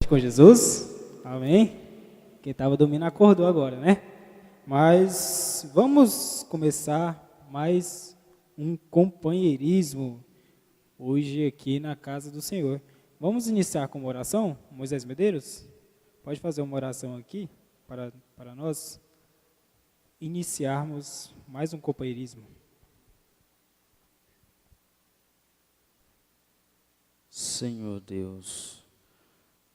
com Jesus? Amém? Quem estava dormindo acordou agora, né? Mas vamos começar mais um companheirismo hoje aqui na casa do Senhor. Vamos iniciar com uma oração? Moisés Medeiros, pode fazer uma oração aqui para nós iniciarmos mais um companheirismo. Senhor Deus,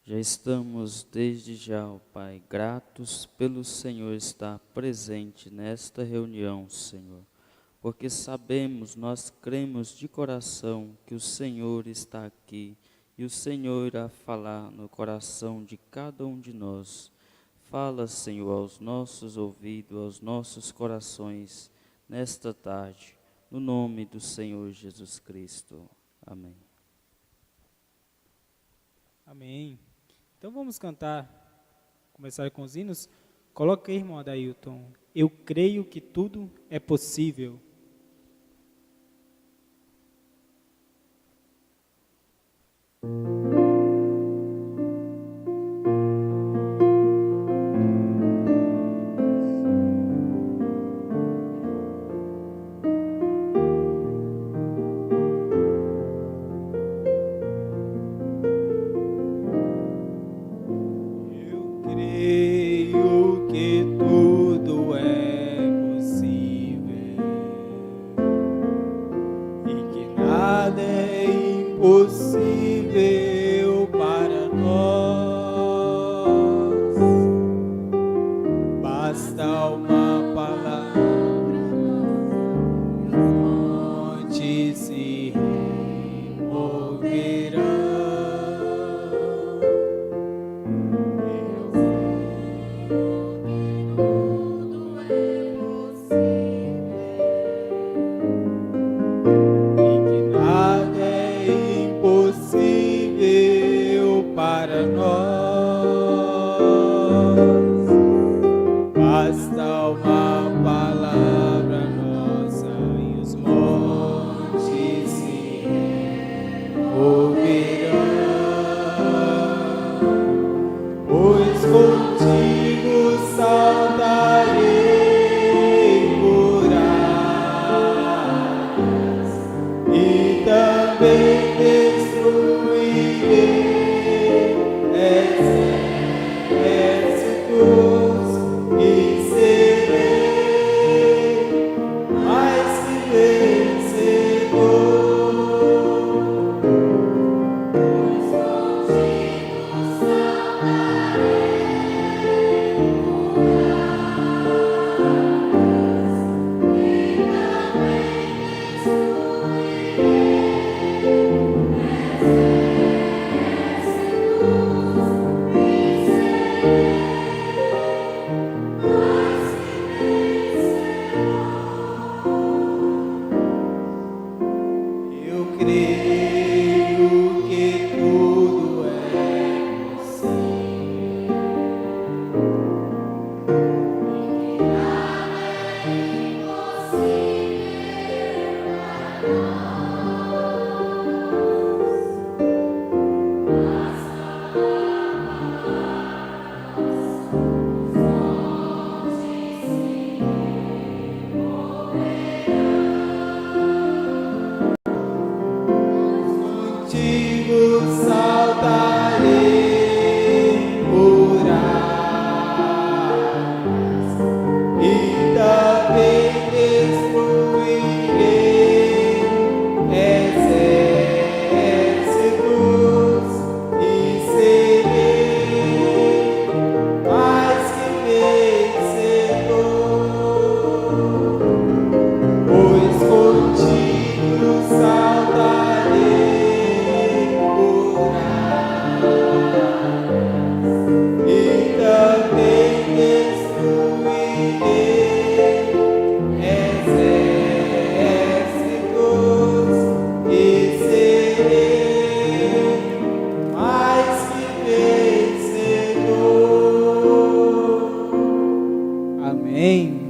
já estamos desde já, ó Pai, gratos pelo Senhor estar presente nesta reunião, Senhor, porque sabemos, nós cremos de coração que o Senhor está aqui e o Senhor irá falar no coração de cada um de nós. Fala, Senhor, aos nossos ouvidos, aos nossos corações, nesta tarde, no nome do Senhor Jesus Cristo. Amém. Amém. Então vamos começar com os hinos. Coloca aí, irmão Adailton. Eu creio que tudo é possível.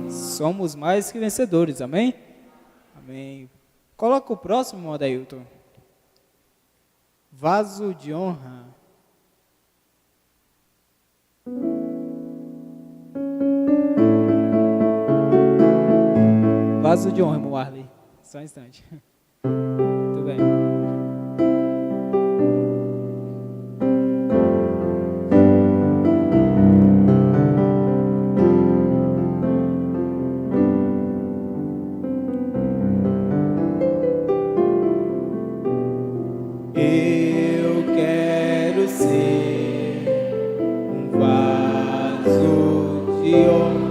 Somos mais que vencedores, amém? Amém. Coloca o próximo, Adailton. Vaso de honra. vaso de honra, irmão Arley. Só um instante. Tudo bem. Eu quero ser um vaso de honra.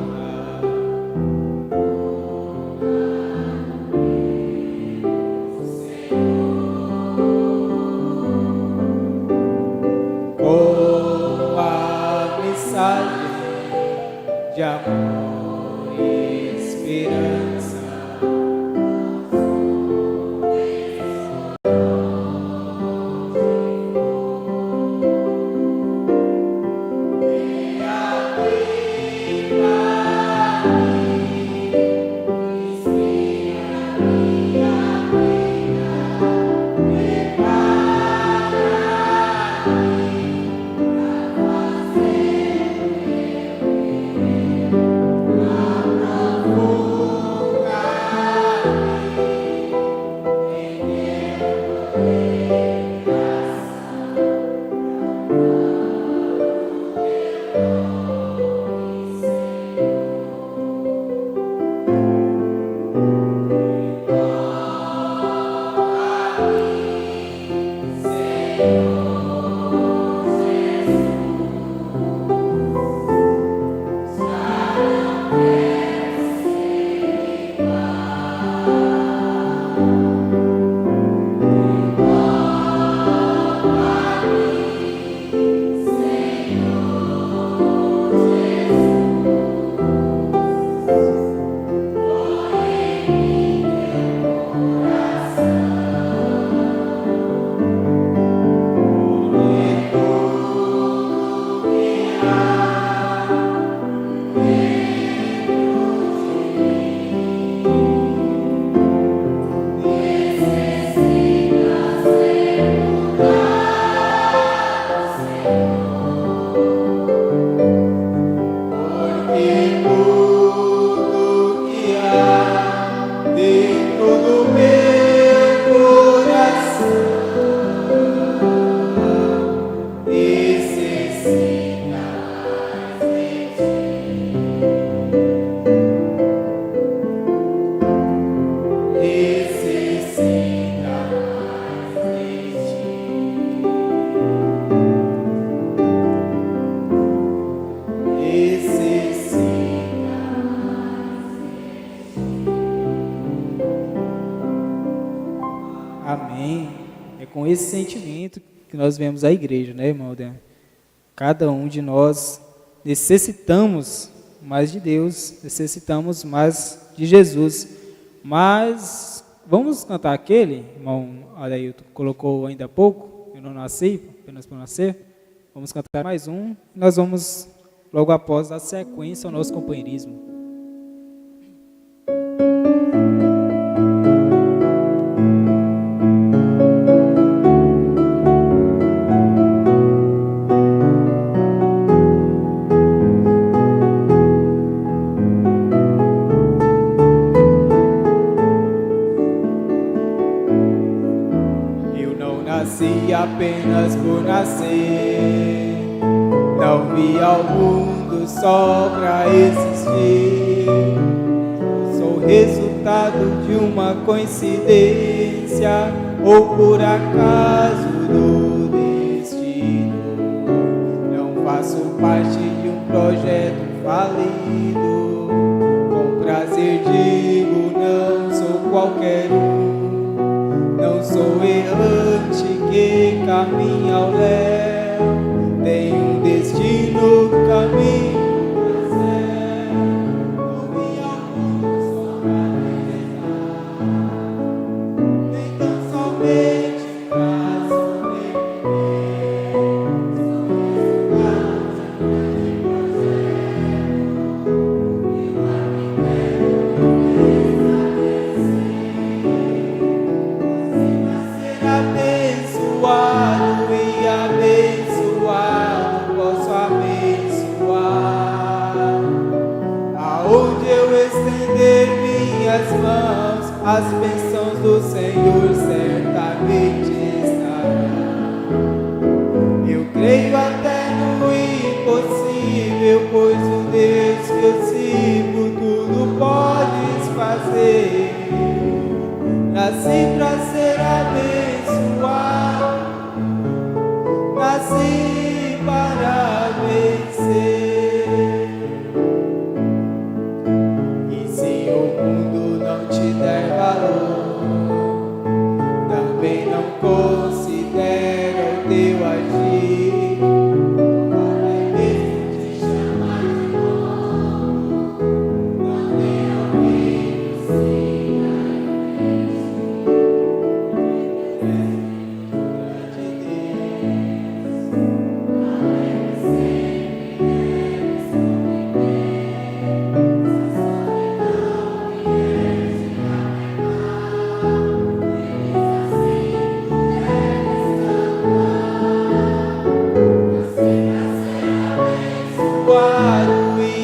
Com a mensagem de amor e esperança. Amém. É com esse sentimento que nós vemos a igreja, né, irmão Dan? Cada um de nós necessitamos mais de Deus, necessitamos mais de Jesus. Mas vamos cantar aquele, irmão Adailton colocou ainda há pouco, eu não nasci, apenas por nascer. Vamos cantar mais um, e nós vamos logo após dar sequência ao nosso companheirismo. Apenas por nascer, não vi ao mundo só pra existir. Sou resultado de uma coincidência ou por acaso do destino. Não faço parte de um projeto falido. Com prazer digo, não sou qualquer um. Não sou errante que caminha ao léu, tem um destino, caminho pro céu. Não vim ao mundo só pra rezar, nem tão somente pra sobreviver. Sou resultado de um grande projeto, meu amigo abençoado e abençoado, posso abençoar. as bênçãos do Senhor certamente estarão. Eu creio até no impossível, pois o Deus que eu sirvo tudo podes fazer. Nasci pra ser abençoado, nasci para vencer. E se o mundo não te der valor, também não considera o teu agir. Vai mesmo te chamar de bom, não tem ouvido, sim,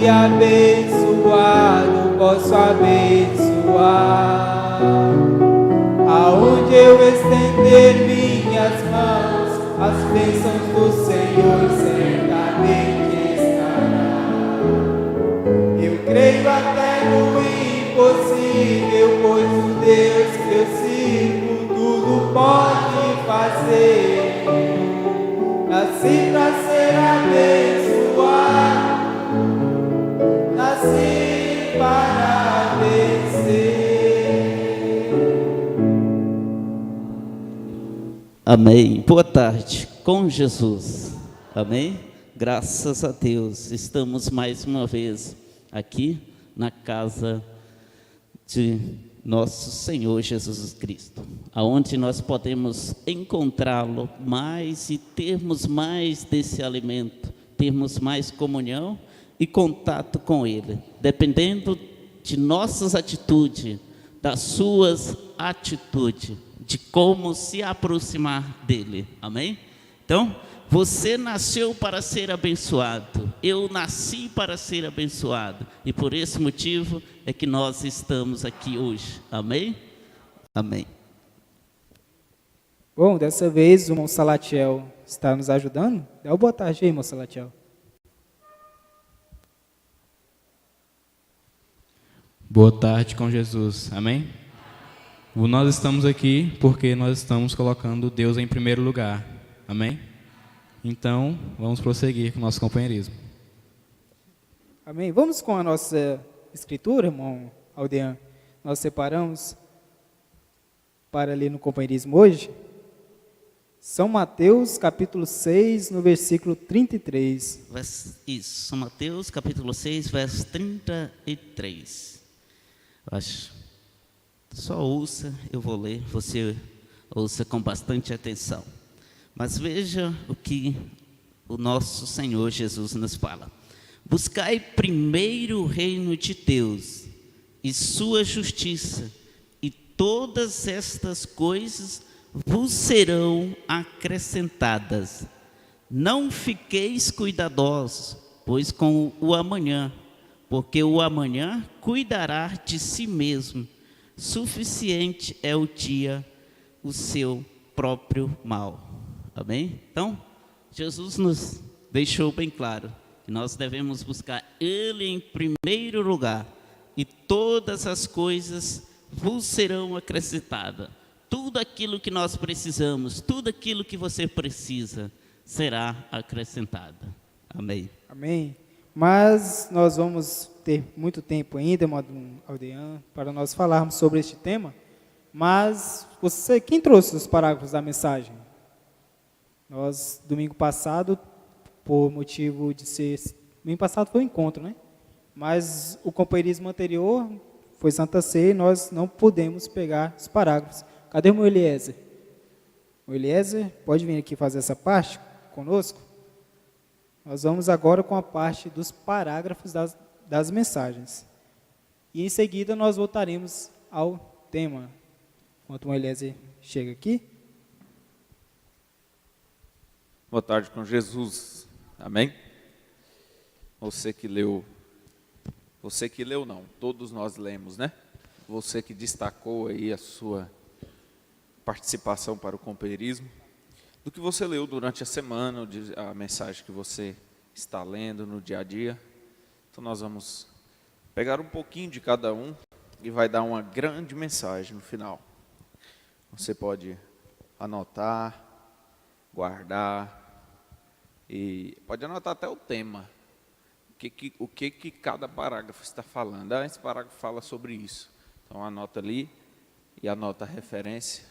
e abençoado, posso abençoar. Aonde eu estender minhas mãos, as bênçãos do Senhor certamente estarão. Eu creio até no impossível, pois o Deus que eu sirvo tudo pode fazer. Nasci pra ser abençoado, nasci para vencer. Amém. Boa tarde com Jesus. Amém. Graças a Deus. Estamos mais uma vez aqui na casa de nosso Senhor Jesus Cristo, aonde nós podemos encontrá-lo mais e termos mais desse alimento, termos mais comunhão e contato com Ele, dependendo de nossas atitudes, das suas atitudes, de como se aproximar dEle, amém? Então, você nasceu para ser abençoado, eu nasci para ser abençoado, e por esse motivo é que nós estamos aqui hoje, amém? Amém. Bom, dessa vez o irmão Salatiel está nos ajudando. Dá uma boa tarde aí, irmão Salatiel. Boa tarde com Jesus, amém? Nós estamos aqui porque nós estamos colocando Deus em primeiro lugar, amém? Então, vamos prosseguir com o nosso companheirismo. Amém? Vamos com a nossa escritura, irmão Aldean. Nós separamos para ler no companheirismo hoje. São Mateus, capítulo 6, no versículo 33. Isso, São Mateus, capítulo 6, verso 33. Acho. Só ouça, eu vou ler, você ouça com bastante atenção. Mas veja o que o nosso Senhor Jesus nos fala. Buscai primeiro o reino de Deus e sua justiça, e todas estas coisas vos serão acrescentadas. Não fiqueis cuidadosos, pois com o amanhã, porque o amanhã cuidará de si mesmo. Suficiente é o dia, o seu próprio mal. Amém? Então, Jesus nos deixou bem claro que nós devemos buscar Ele em primeiro lugar, e todas as coisas vos serão acrescentadas. Tudo aquilo que nós precisamos, tudo aquilo que você precisa, será acrescentado. Amém. Amém. Mas nós vamos ter muito tempo ainda, irmão Aldean, para nós falarmos sobre este tema. Mas quem trouxe os parágrafos da mensagem? Nós, domingo passado, por motivo de ser... Domingo passado foi um encontro, né? Mas o companheirismo anterior foi Santa Ceia e nós não pudemos pegar os parágrafos. Cadê o meu Eliezer? O Eliezer, pode vir aqui fazer essa parte conosco? Nós vamos agora com a parte dos parágrafos das mensagens. E em seguida nós voltaremos ao tema. Enquanto o Eliezer chega aqui. Boa tarde com Jesus, amém? Você que leu não, todos nós lemos, né? você que destacou aí a sua participação para o companheirismo, do que você leu durante a semana, a mensagem que você está lendo no dia a dia. Então nós vamos pegar um pouquinho de cada um e vai dar uma grande mensagem no final. Você pode anotar, guardar e pode anotar até o tema. O que cada parágrafo está falando. Esse parágrafo fala sobre isso. Então anota ali e anota a referência.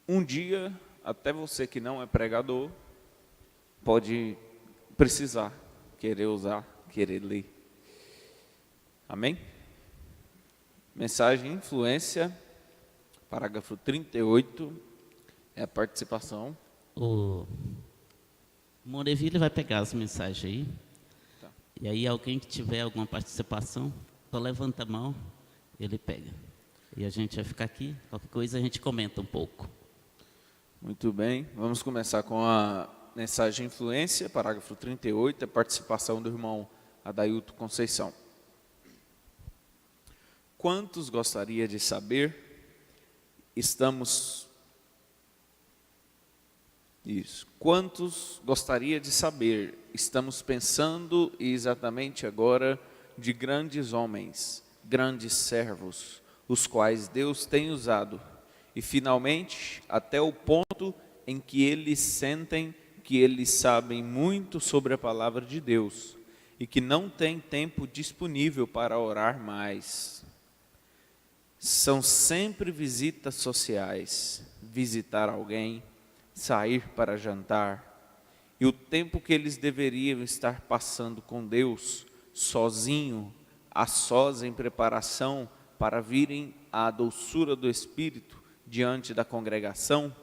Um dia, até você que não é pregador, pode precisar, querer usar, querer ler. Amém? Mensagem influência, parágrafo 38, é a participação. O Moreville vai pegar as mensagens aí. Tá. E aí alguém que tiver alguma participação, só levanta a mão, ele pega. E a gente vai ficar aqui, qualquer coisa a gente comenta um pouco. Muito bem, vamos começar com a mensagem influência, parágrafo 38, a participação do irmão Adailto Conceição. Quantos gostaria de saber, quantos gostaria de saber, estamos pensando exatamente agora de grandes homens, grandes servos, os quais Deus tem usado, e finalmente até o ponto em que eles sentem que eles sabem muito sobre a palavra de Deus, e que não têm tempo disponível para orar mais. São sempre visitas sociais, visitar alguém, sair para jantar, e o tempo que eles deveriam estar passando com Deus, sozinho, a sós em preparação para virem à doçura do Espírito diante da congregação,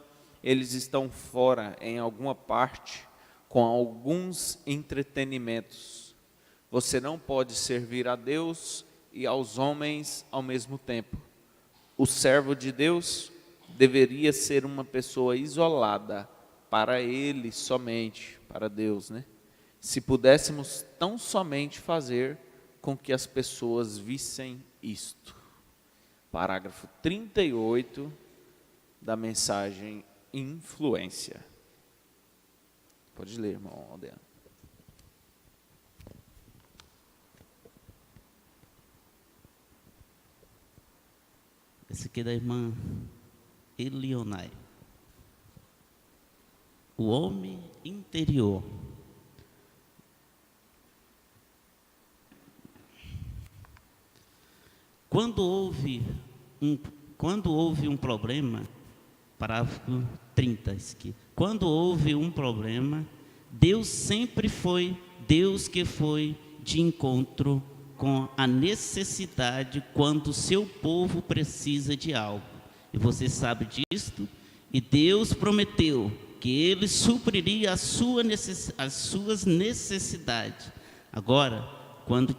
eles estão fora em alguma parte com alguns entretenimentos. Você não pode servir a Deus e aos homens ao mesmo tempo. O servo de Deus deveria ser uma pessoa isolada para ele somente, para Deus, né? Se pudéssemos tão somente fazer com que as pessoas vissem isto. Parágrafo 38 da mensagem influência. Pode ler, irmão Aldeano. Esse aqui é da irmã Elionai. O homem interior. Quando houve um problema, parágrafo 30, aqui. Quando houve um problema, Deus sempre foi Deus que foi de encontro com a necessidade quando o seu povo precisa de algo. E você sabe disto, e Deus prometeu que Ele supriria as suas necessidades. Agora, quando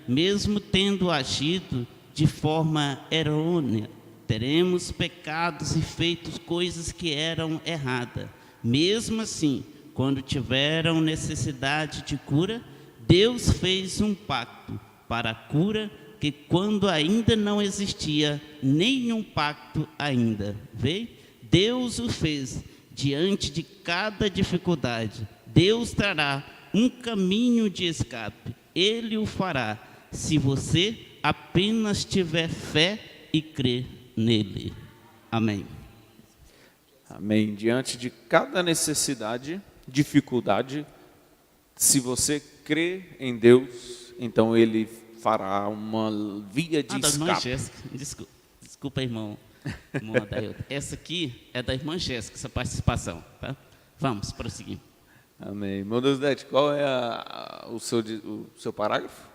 mesmo tendo agido de forma errônea, teremos pecados e feito coisas que eram erradas. Mesmo assim, quando tiveram necessidade de cura, Deus fez um pacto para a cura, que quando ainda não existia nenhum pacto ainda. Veio? Deus o fez diante de cada dificuldade. Deus trará um caminho de escape. Ele o fará, se você apenas tiver fé e crer nele. Amém. Amém. Diante de cada necessidade, dificuldade, se você crê em Deus, então Ele fará uma via de da irmã escape. Jéssica. Desculpa, irmão Adailton. Essa aqui é da irmã Jéssica, essa participação. Tá? Vamos prosseguir. Amém. Irmão Deusdete, qual é o seu parágrafo?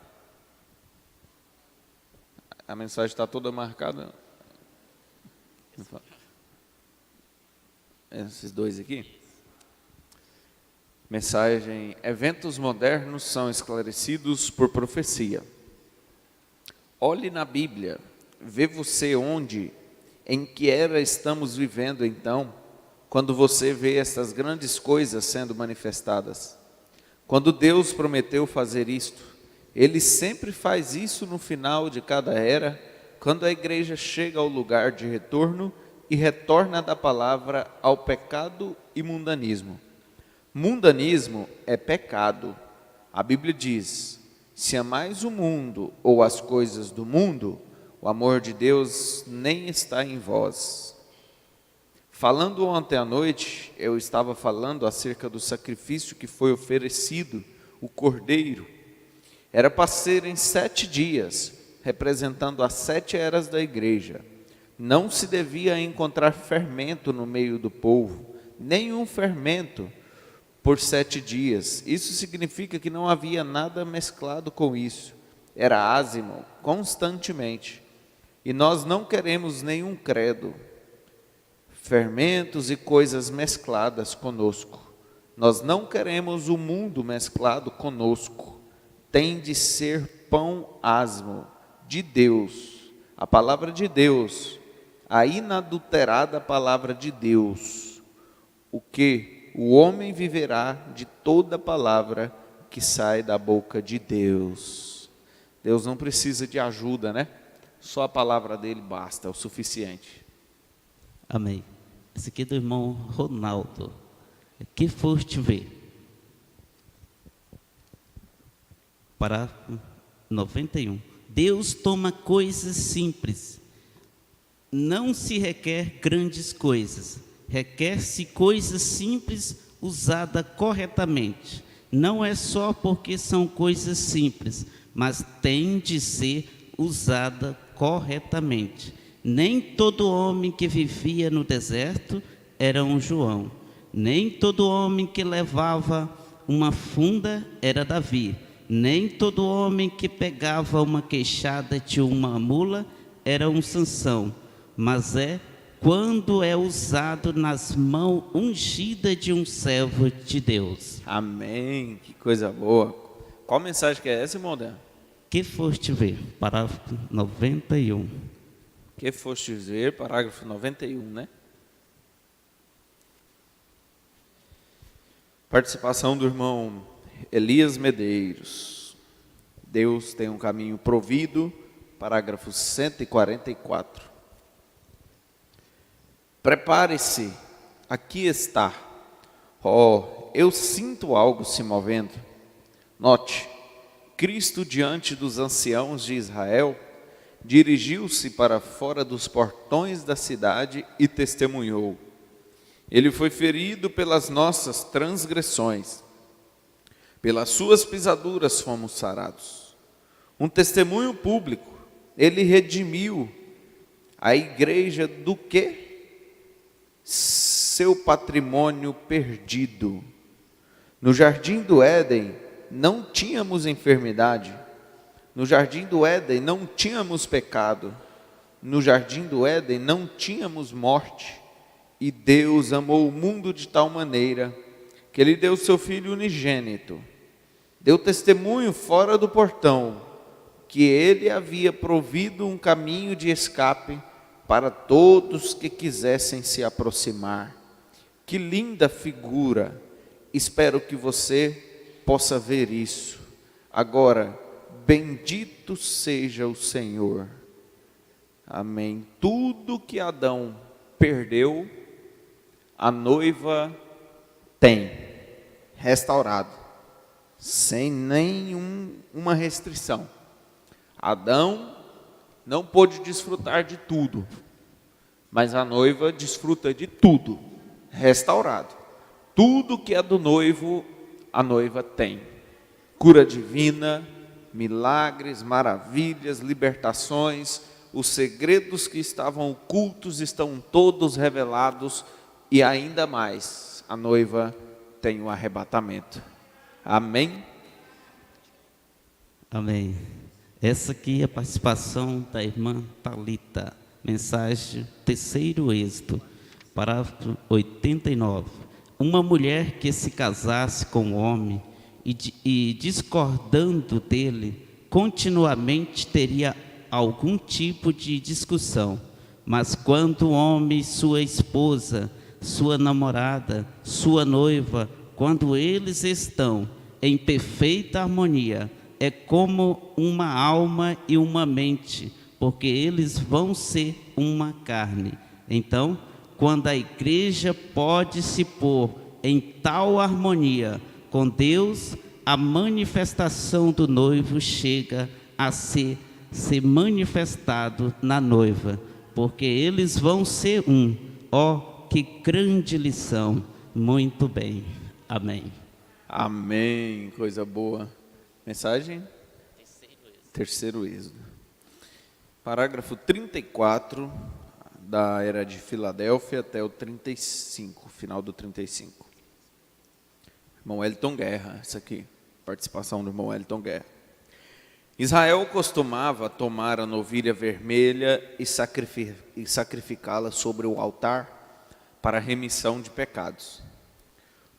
A mensagem está toda marcada. Esses dois aqui. Mensagem: eventos modernos são esclarecidos por profecia. Olhe na Bíblia, vê você onde, em que era estamos vivendo então, quando você vê essas grandes coisas sendo manifestadas. Quando Deus prometeu fazer isto, Ele sempre faz isso no final de cada era, quando a igreja chega ao lugar de retorno e retorna da palavra ao pecado e mundanismo. Mundanismo é pecado. A Bíblia diz: se amais o mundo ou as coisas do mundo, o amor de Deus nem está em vós. Falando ontem à noite, eu estava falando acerca do sacrifício que foi oferecido, o cordeiro. Era para ser em 7 dias, representando as 7 eras da igreja. Não se devia encontrar fermento no meio do povo, nenhum fermento por 7 dias. Isso significa que não havia nada mesclado com isso. Era ázimo constantemente. E nós não queremos nenhum credo, fermentos e coisas mescladas conosco. Nós não queremos o mundo mesclado conosco. Tem de ser pão asmo de Deus, a palavra de Deus, a inadulterada palavra de Deus. O que o homem viverá de toda palavra que sai da boca de Deus. Deus não precisa de ajuda, né? Só a palavra dele basta, é o suficiente. Amém. Esse aqui é do irmão Ronaldo. Que foste ver? Parágrafo 91. Deus toma coisas simples. Não se requer grandes coisas. Requer-se coisas simples usada corretamente. Não é só porque são coisas simples, mas tem de ser usada corretamente. Nem todo homem que vivia no deserto era um João. Nem todo homem que levava uma funda era Davi. Nem todo homem que pegava uma queixada de uma mula era um Sansão. Mas é quando é usado nas mãos ungidas de um servo de Deus. Amém, que coisa boa. Qual mensagem que é essa, irmão Dan? Que foste ver? Parágrafo 91. Que foste ver, parágrafo 91, né? Participação do irmão Elias Medeiros. Deus tem um caminho provido, parágrafo 144. Prepare-se, aqui está. Eu sinto algo se movendo. Note, Cristo diante dos anciãos de Israel, dirigiu-se para fora dos portões da cidade e testemunhou. Ele foi ferido pelas nossas transgressões, pelas suas pisaduras fomos sarados. Um testemunho público, ele redimiu a igreja do quê? Seu patrimônio perdido. No jardim do Éden não tínhamos enfermidade. No jardim do Éden não tínhamos pecado. No jardim do Éden não tínhamos morte. E Deus amou o mundo de tal maneira que Ele deu seu Filho unigênito. Deu testemunho fora do portão que Ele havia provido um caminho de escape para todos que quisessem se aproximar. Que linda figura! Espero que você possa ver isso. Agora, bendito seja o Senhor. Amém. Tudo que Adão perdeu, a noiva tem restaurado, sem nenhuma restrição. Adão não pôde desfrutar de tudo, mas a noiva desfruta de tudo, restaurado. Tudo que é do noivo, a noiva tem. Cura divina, milagres, maravilhas, libertações, os segredos que estavam ocultos estão todos revelados e ainda mais, a noiva tem o arrebatamento. Amém? Amém. Essa aqui é a participação da irmã Thalita, mensagem 3º Êxodo, parágrafo 89. Uma mulher que se casasse com um homem e discordando dele, continuamente teria algum tipo de discussão. Mas quando o homem e sua esposa, sua namorada, sua noiva, quando eles estão em perfeita harmonia, é como uma alma e uma mente, porque eles vão ser uma carne. Então, quando a igreja pode se pôr em tal harmonia com Deus, a manifestação do noivo chega a ser manifestado na noiva, porque eles vão ser um. Ó, que grande lição! Muito bem. Amém. Amém. Coisa boa. Mensagem? Terceiro Êxodo. Parágrafo 34, da era de Filadélfia até o 35, final do 35. Irmão Elton Guerra, essa aqui, participação do irmão Elton Guerra. Israel costumava tomar a novilha vermelha e sacrificá-la sobre o altar para remissão de pecados.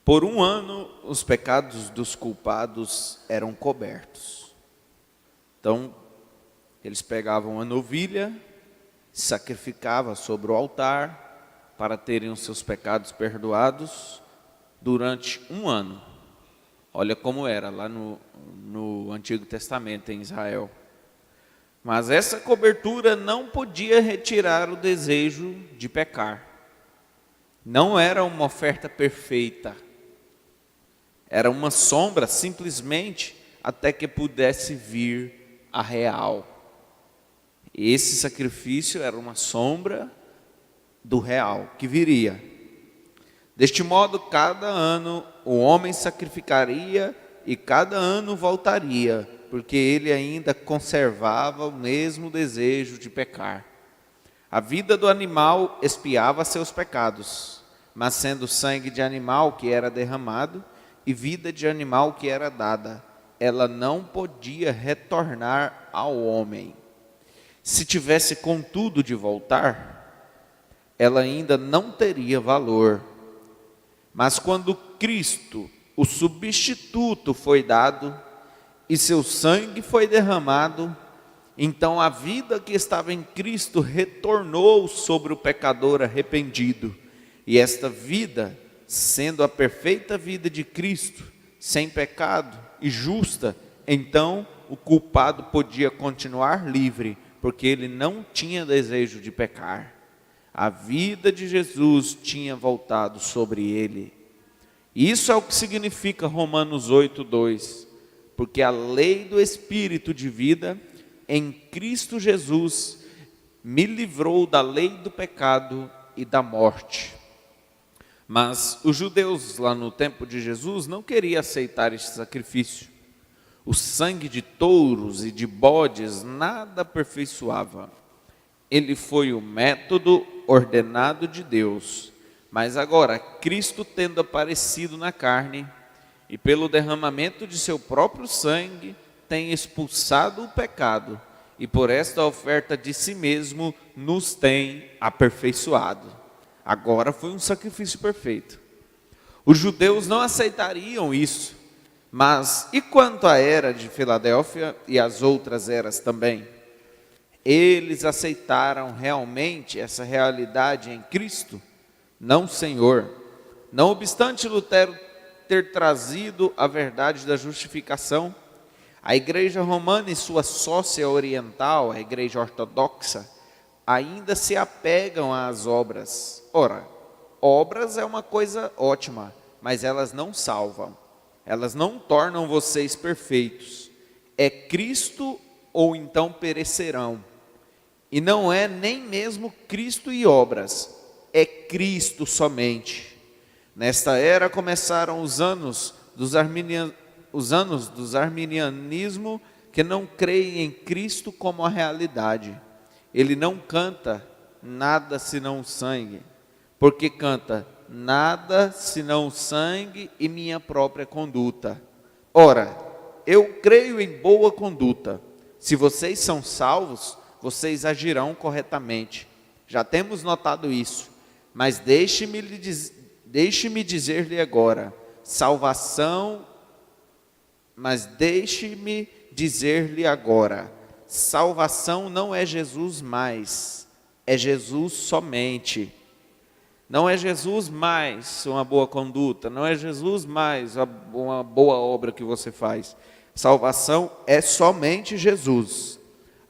Por um ano, os pecados dos culpados eram cobertos. Então, eles pegavam a novilha, sacrificavam sobre o altar para terem os seus pecados perdoados durante um ano. Olha como era lá no Antigo Testamento em Israel. Mas essa cobertura não podia retirar o desejo de pecar. Não era uma oferta perfeita. Era uma sombra simplesmente até que pudesse vir a real. Esse sacrifício era uma sombra do real que viria. Deste modo, cada ano o homem sacrificaria e cada ano voltaria, porque ele ainda conservava o mesmo desejo de pecar. A vida do animal expiava seus pecados, mas sendo sangue de animal que era derramado e vida de animal que era dada, ela não podia retornar ao homem. Se tivesse contudo de voltar, ela ainda não teria valor. Mas quando Cristo, o substituto, foi dado e seu sangue foi derramado, então a vida que estava em Cristo retornou sobre o pecador arrependido. E esta vida, sendo a perfeita vida de Cristo, sem pecado e justa, então o culpado podia continuar livre, porque ele não tinha desejo de pecar. A vida de Jesus tinha voltado sobre ele. Isso é o que significa Romanos 8:2, porque a lei do Espírito de vida em Cristo Jesus me livrou da lei do pecado e da morte. Mas os judeus lá no tempo de Jesus não queriam aceitar este sacrifício. O sangue de touros e de bodes nada aperfeiçoava. Ele foi o método ordenado de Deus. Mas agora, Cristo tendo aparecido na carne, e pelo derramamento de seu próprio sangue, tem expulsado o pecado, e por esta oferta de si mesmo, nos tem aperfeiçoado. Agora foi um sacrifício perfeito. Os judeus não aceitariam isso, mas e quanto à era de Filadélfia e as outras eras também? Eles aceitaram realmente essa realidade em Cristo? Não, Senhor. Não obstante Lutero ter trazido a verdade da justificação, a igreja romana e sua sócia oriental, a igreja ortodoxa, ainda se apegam às obras. Ora, obras é uma coisa ótima, mas elas não salvam. Elas não tornam vocês perfeitos. É Cristo ou então perecerão. E não é nem mesmo Cristo e obras, é Cristo somente. Nesta era começaram os anos do arminianismo, que não creem em Cristo como a realidade. Ele não canta nada senão sangue, porque canta nada senão sangue e minha própria conduta. Ora, eu creio em boa conduta. Se vocês são salvos, vocês agirão corretamente. Já temos notado isso. Mas deixe-me dizer-lhe agora, salvação não é Jesus mais, é Jesus somente. Não é Jesus mais uma boa conduta, não é Jesus mais uma boa obra que você faz. Salvação é somente Jesus.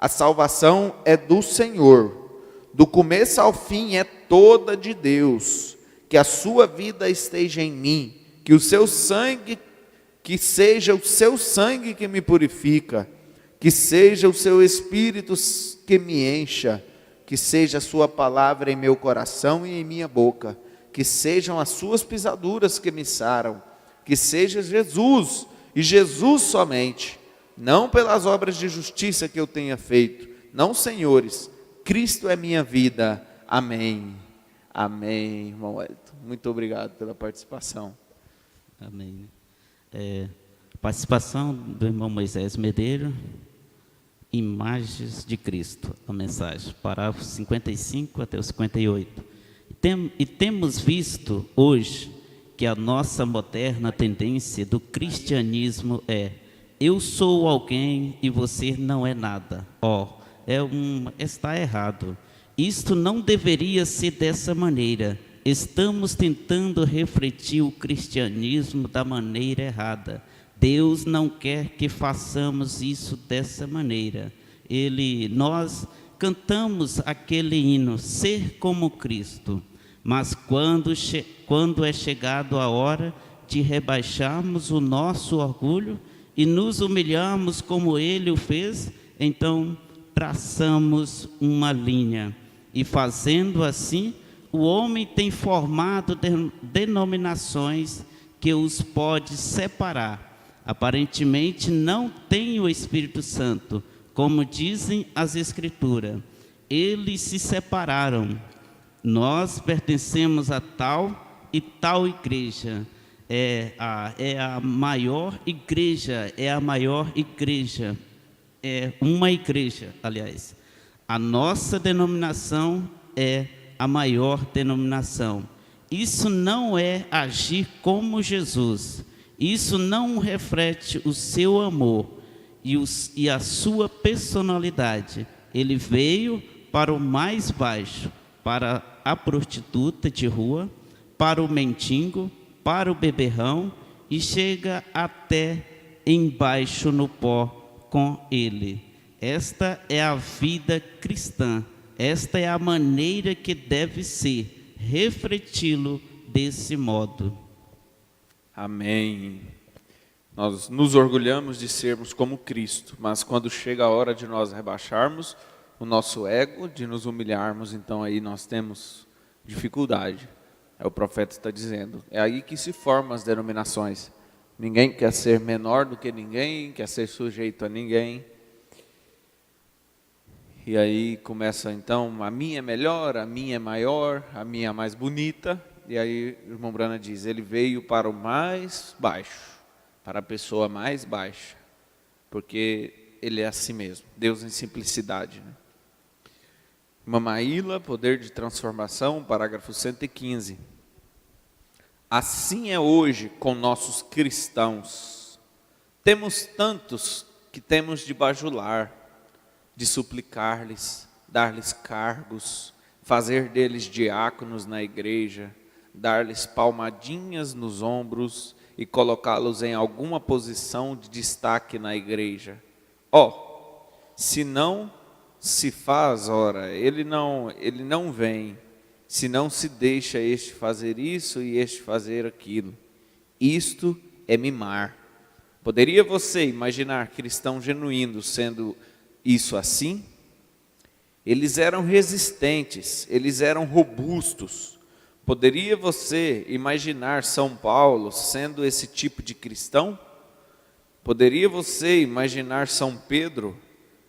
A salvação é do Senhor, do começo ao fim é toda de Deus. Que a sua vida esteja em mim, que o seu sangue, que seja o seu sangue que me purifica, que seja o seu Espírito que me encha, que seja a sua palavra em meu coração e em minha boca, que sejam as suas pisaduras que me saram, que seja Jesus, e Jesus somente, não pelas obras de justiça que eu tenha feito, não, senhores, Cristo é minha vida, amém, amém, irmão Wellington, muito obrigado pela participação. Amém. Participação do irmão Moisés Medeiro, Imagens de Cristo, a mensagem, parágrafo 55 até o 58. E temos visto hoje que a nossa moderna tendência do cristianismo é: eu sou alguém e você não é nada. Está errado. Isto não deveria ser dessa maneira. Estamos tentando refletir o cristianismo da maneira errada. Deus não quer que façamos isso dessa maneira. Nós cantamos aquele hino, ser como Cristo, mas quando é chegado a hora de rebaixarmos o nosso orgulho e nos humilharmos como Ele o fez, então traçamos uma linha, e fazendo assim, o homem tem formado denominações que os pode separar. Aparentemente não tem o Espírito Santo, como dizem as Escrituras. Eles se separaram. Nós pertencemos a tal e tal igreja. É a maior igreja, é uma igreja, aliás. A nossa denominação é a maior denominação. Isso não é agir como Jesus. Isso não reflete o seu amor e a sua personalidade. Ele veio para o mais baixo, para a prostituta de rua, para o mendigo, para o beberrão, e chega até embaixo no pó com ele. Esta é a vida cristã. Esta é a maneira que deve ser, refleti-lo desse modo. Amém. Nós nos orgulhamos de sermos como Cristo, mas quando chega a hora de nós rebaixarmos o nosso ego, de nos humilharmos, então aí nós temos dificuldade. O profeta está dizendo. É aí que se formam as denominações. Ninguém quer ser menor do que ninguém, quer ser sujeito a ninguém. E aí começa então, a minha é melhor, a minha é maior, a minha é mais bonita. E aí o irmão Brana diz, ele veio para o mais baixo, para a pessoa mais baixa, porque ele é assim mesmo, Deus em simplicidade. Né? Irmã Maíla, poder de transformação, parágrafo 115. Assim é hoje com nossos cristãos. Temos tantos que temos de bajular, de suplicar-lhes, dar-lhes cargos, fazer deles diáconos na igreja, dar-lhes palmadinhas nos ombros e colocá-los em alguma posição de destaque na igreja. Se não se faz, ora, ele não vem, se não se deixa este fazer isso e este fazer aquilo. Isto é mimar. Poderia você imaginar cristãos genuínos sendo isso assim? Eles eram resistentes, eles eram robustos. Poderia você imaginar São Paulo sendo esse tipo de cristão? Poderia você imaginar São Pedro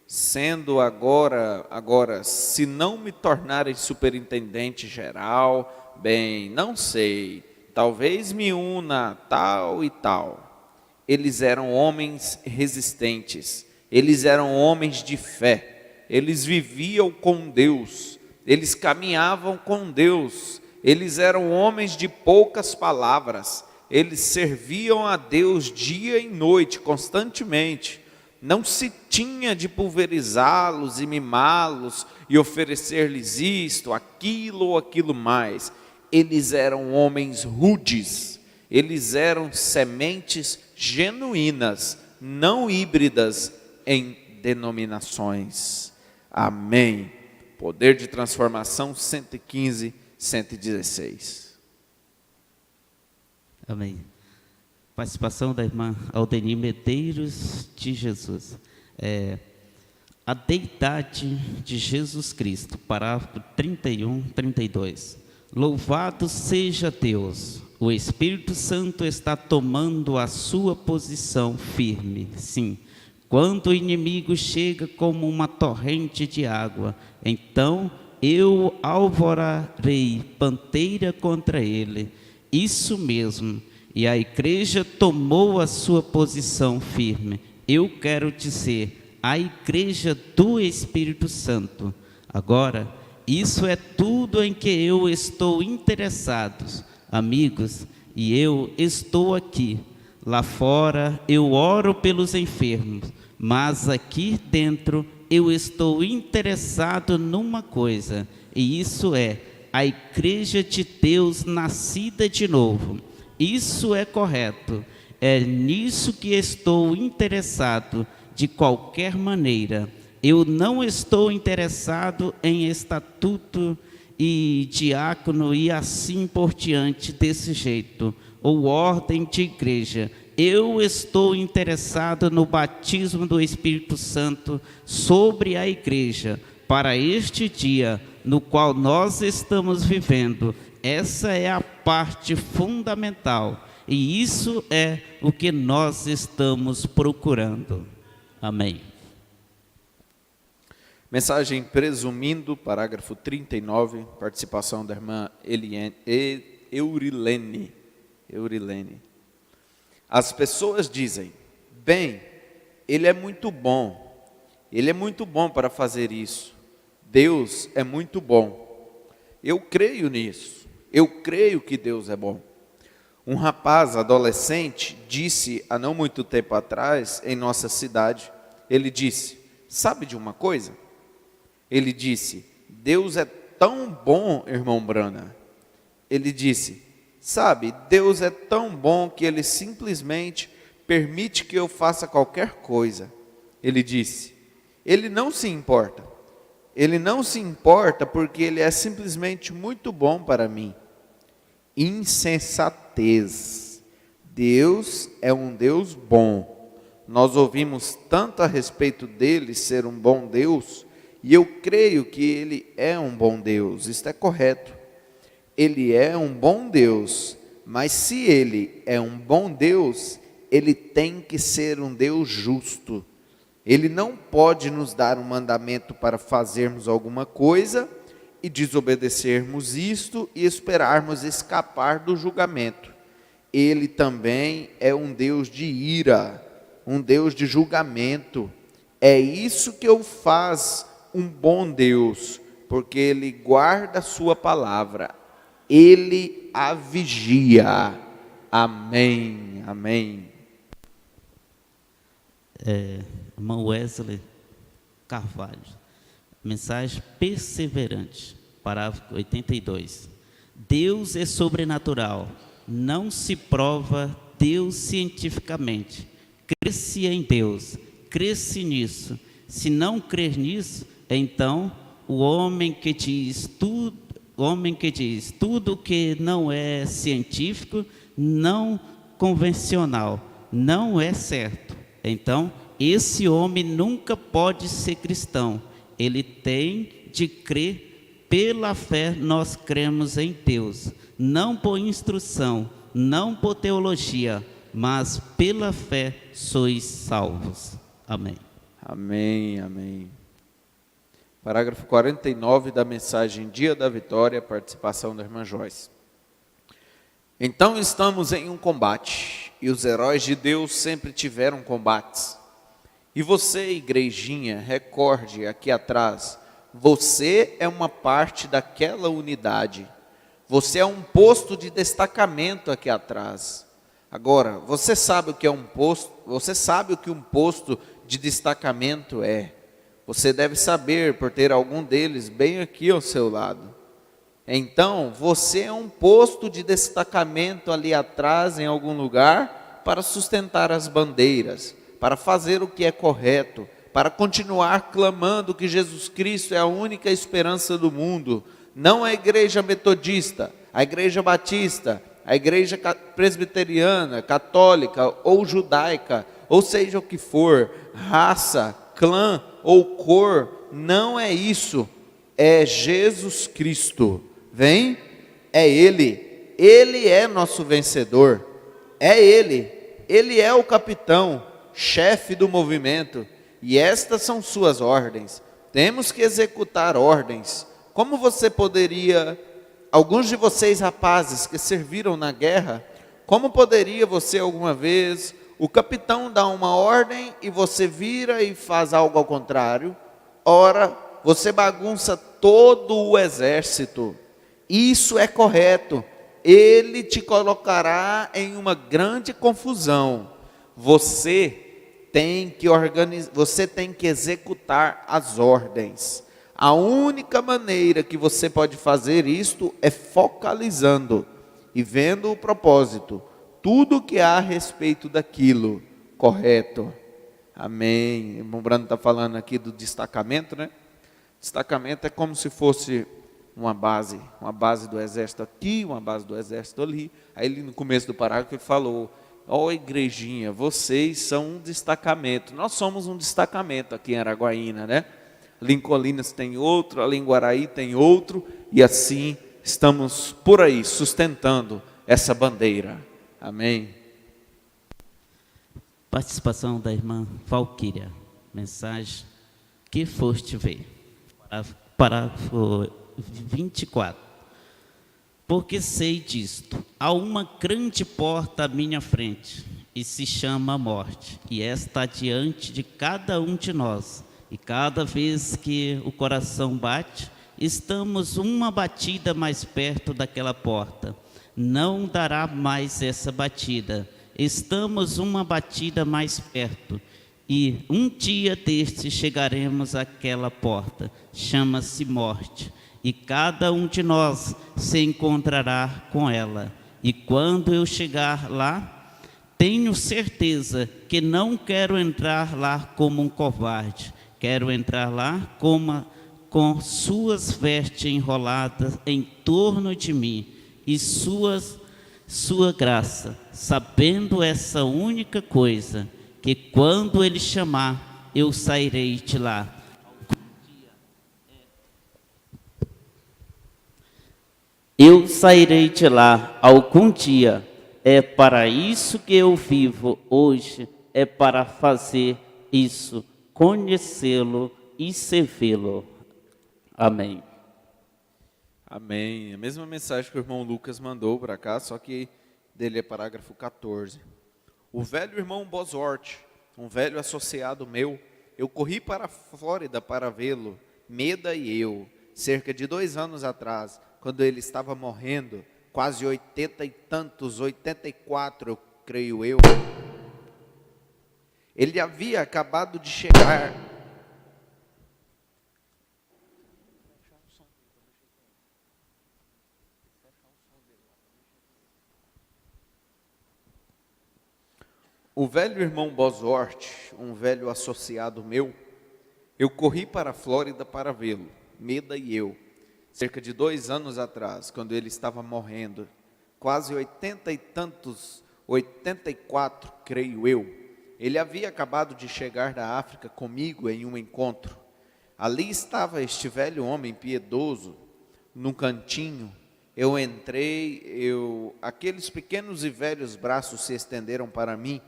sendo agora, se não me tornarem superintendente geral, bem, não sei, talvez me una tal e tal. Eles eram homens resistentes, eles eram homens de fé, eles viviam com Deus, eles caminhavam com Deus. Eles eram homens de poucas palavras, eles serviam a Deus dia e noite, constantemente. Não se tinha de pulverizá-los e mimá-los e oferecer-lhes isto, aquilo ou aquilo mais. Eles eram homens rudes, eles eram sementes genuínas, não híbridas em denominações. Amém. Poder de transformação 115, 116. Amém. Participação da irmã Aldeni Medeiros de Jesus. A deidade de Jesus Cristo, parágrafo 31, 32. Louvado seja Deus, o Espírito Santo está tomando a sua posição firme. Sim, quando o inimigo chega como uma torrente de água, então eu alvorarei panteira contra ele. Isso mesmo, e a igreja tomou a sua posição firme. Eu quero dizer, a igreja do Espírito Santo. Agora, isso é tudo em que eu estou interessado, amigos, e eu estou aqui. Lá fora eu oro pelos enfermos, mas aqui dentro eu estou interessado numa coisa, e isso é a igreja de Deus nascida de novo. Isso é correto, é nisso que estou interessado de qualquer maneira. Eu não estou interessado em estatuto e diácono e assim por diante desse jeito, ou ordem de igreja. Eu estou interessado no batismo do Espírito Santo sobre a igreja, para este dia no qual nós estamos vivendo. Essa é a parte fundamental, e isso é o que nós estamos procurando. Amém. Mensagem presumindo, parágrafo 39, participação da irmã Eurilene. As pessoas dizem, bem, ele é muito bom para fazer isso. Deus é muito bom. Eu creio nisso, eu creio que Deus é bom. Um rapaz adolescente disse há não muito tempo atrás, em nossa cidade, ele disse, sabe de uma coisa? Ele disse, Deus é tão bom, irmão Brana. Ele disse, sabe, Deus é tão bom que Ele simplesmente permite que eu faça qualquer coisa. Ele disse, Ele não se importa. Ele não se importa porque Ele é simplesmente muito bom para mim. Insensatez. Deus é um Deus bom. Nós ouvimos tanto a respeito dele ser um bom Deus, e eu creio que Ele é um bom Deus, isto é correto. Ele é um bom Deus, mas se Ele é um bom Deus, Ele tem que ser um Deus justo. Ele não pode nos dar um mandamento para fazermos alguma coisa e desobedecermos isto e esperarmos escapar do julgamento. Ele também é um Deus de ira, um Deus de julgamento. É isso que o faz um bom Deus, porque Ele guarda a sua palavra, Ele a vigia. Amém, amém. Irmão Wesley Carvalho, mensagem perseverante, parágrafo 82. Deus é sobrenatural, não se prova Deus cientificamente. Cresce em Deus, cresce nisso. Se não crer nisso, então o homem que diz tudo que não é científico, não convencional, não é certo. Então, esse homem nunca pode ser cristão. Ele tem de crer pela fé. Nós cremos em Deus, não por instrução, não por teologia, mas pela fé sois salvos. Amém. Amém, amém. Parágrafo 49 da mensagem Dia da Vitória, participação da irmã Joyce. Então estamos em um combate, e os heróis de Deus sempre tiveram combates. E você, igrejinha, recorde aqui atrás, você é uma parte daquela unidade. Você é um posto de destacamento aqui atrás. Agora, você sabe o que é um posto? Você sabe o que um posto de destacamento é? Você deve saber por ter algum deles bem aqui ao seu lado. Então, você é um posto de destacamento ali atrás, em algum lugar, para sustentar as bandeiras, para fazer o que é correto, para continuar clamando que Jesus Cristo é a única esperança do mundo. Não a igreja metodista, a igreja batista, a igreja presbiteriana, católica ou judaica, ou seja o que for, raça, clã ou cor, não é isso, é Jesus Cristo. Vem, é Ele é nosso vencedor, é Ele é o capitão, chefe do movimento, e estas são suas ordens. Temos que executar ordens. Como você poderia, alguns de vocês rapazes que serviram na guerra, como poderia você alguma vez, o capitão dá uma ordem e você vira e faz algo ao contrário? Ora, você bagunça todo o exército. Isso é correto. Ele te colocará em uma grande confusão. Você tem que executar as ordens. A única maneira que você pode fazer isto é focalizando e vendo o propósito, tudo que há a respeito daquilo, correto? Amém. O irmão Brando está falando aqui do destacamento, né? Destacamento é como se fosse uma base do exército aqui, uma base do exército ali. Aí ele, no começo do parágrafo, ele falou: ó, igrejinha, vocês são um destacamento. Nós somos um destacamento aqui em Araguaína, né? Ali em Colinas tem outro, ali em Guaraí tem outro, e assim estamos por aí, sustentando essa bandeira. Amém. Participação da irmã Valquíria. Mensagem: que foste ver. Parágrafo 24. Porque sei disto, há uma grande porta à minha frente, e se chama a morte, e esta diante de cada um de nós, e cada vez que o coração bate, estamos uma batida mais perto daquela porta. Não dará mais essa batida, estamos uma batida mais perto, e um dia deste chegaremos àquela porta, chama-se morte, e cada um de nós se encontrará com ela. E quando eu chegar lá, tenho certeza que não quero entrar lá como um covarde, quero entrar lá com suas vestes enroladas em torno de mim, e sua graça, sabendo essa única coisa, que quando Ele chamar, eu sairei de lá. Eu sairei de lá algum dia. É para isso que eu vivo hoje, é para fazer isso, conhecê-lo e servi-lo. Amém. Amém. A mesma mensagem que o irmão Lucas mandou para cá, só que dele é parágrafo 14. O velho irmão Bosort, um velho associado meu, eu corri para a Flórida para vê-lo, Meda e eu, cerca de 2 anos atrás, quando ele estava morrendo, quase 80 e tantos, 84, eu creio eu. Ele havia acabado de chegar. O velho irmão Bosort, um velho associado meu, eu corri para a Flórida para vê-lo, Meda e eu, cerca de 2 anos atrás, quando ele estava morrendo, quase 80 e tantos, 84, creio eu. Ele havia acabado de chegar da África comigo em um encontro. Ali estava este velho homem piedoso, num cantinho. Eu entrei, aqueles pequenos e velhos braços se estenderam para mim,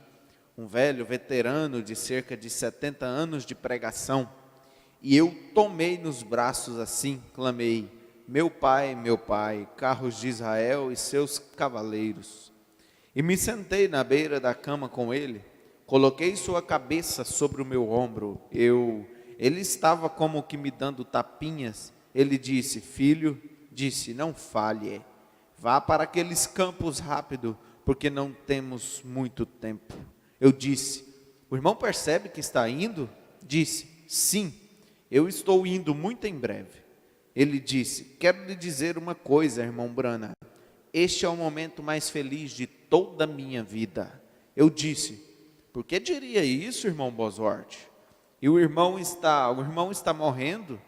um velho veterano de cerca de 70 anos de pregação, e eu tomei nos braços assim, clamei: meu pai, carros de Israel e seus cavaleiros. E me sentei na beira da cama com ele, coloquei sua cabeça sobre o meu ombro, ele estava como que me dando tapinhas. Ele disse: filho, não falhe, vá para aqueles campos rápido, porque não temos muito tempo. Eu disse: o irmão percebe que está indo? Disse: sim, eu estou indo muito em breve. Ele disse: quero lhe dizer uma coisa, irmão Brana, este é o momento mais feliz de toda a minha vida. Eu disse: por que diria isso, irmão Bosort? E o irmão está morrendo.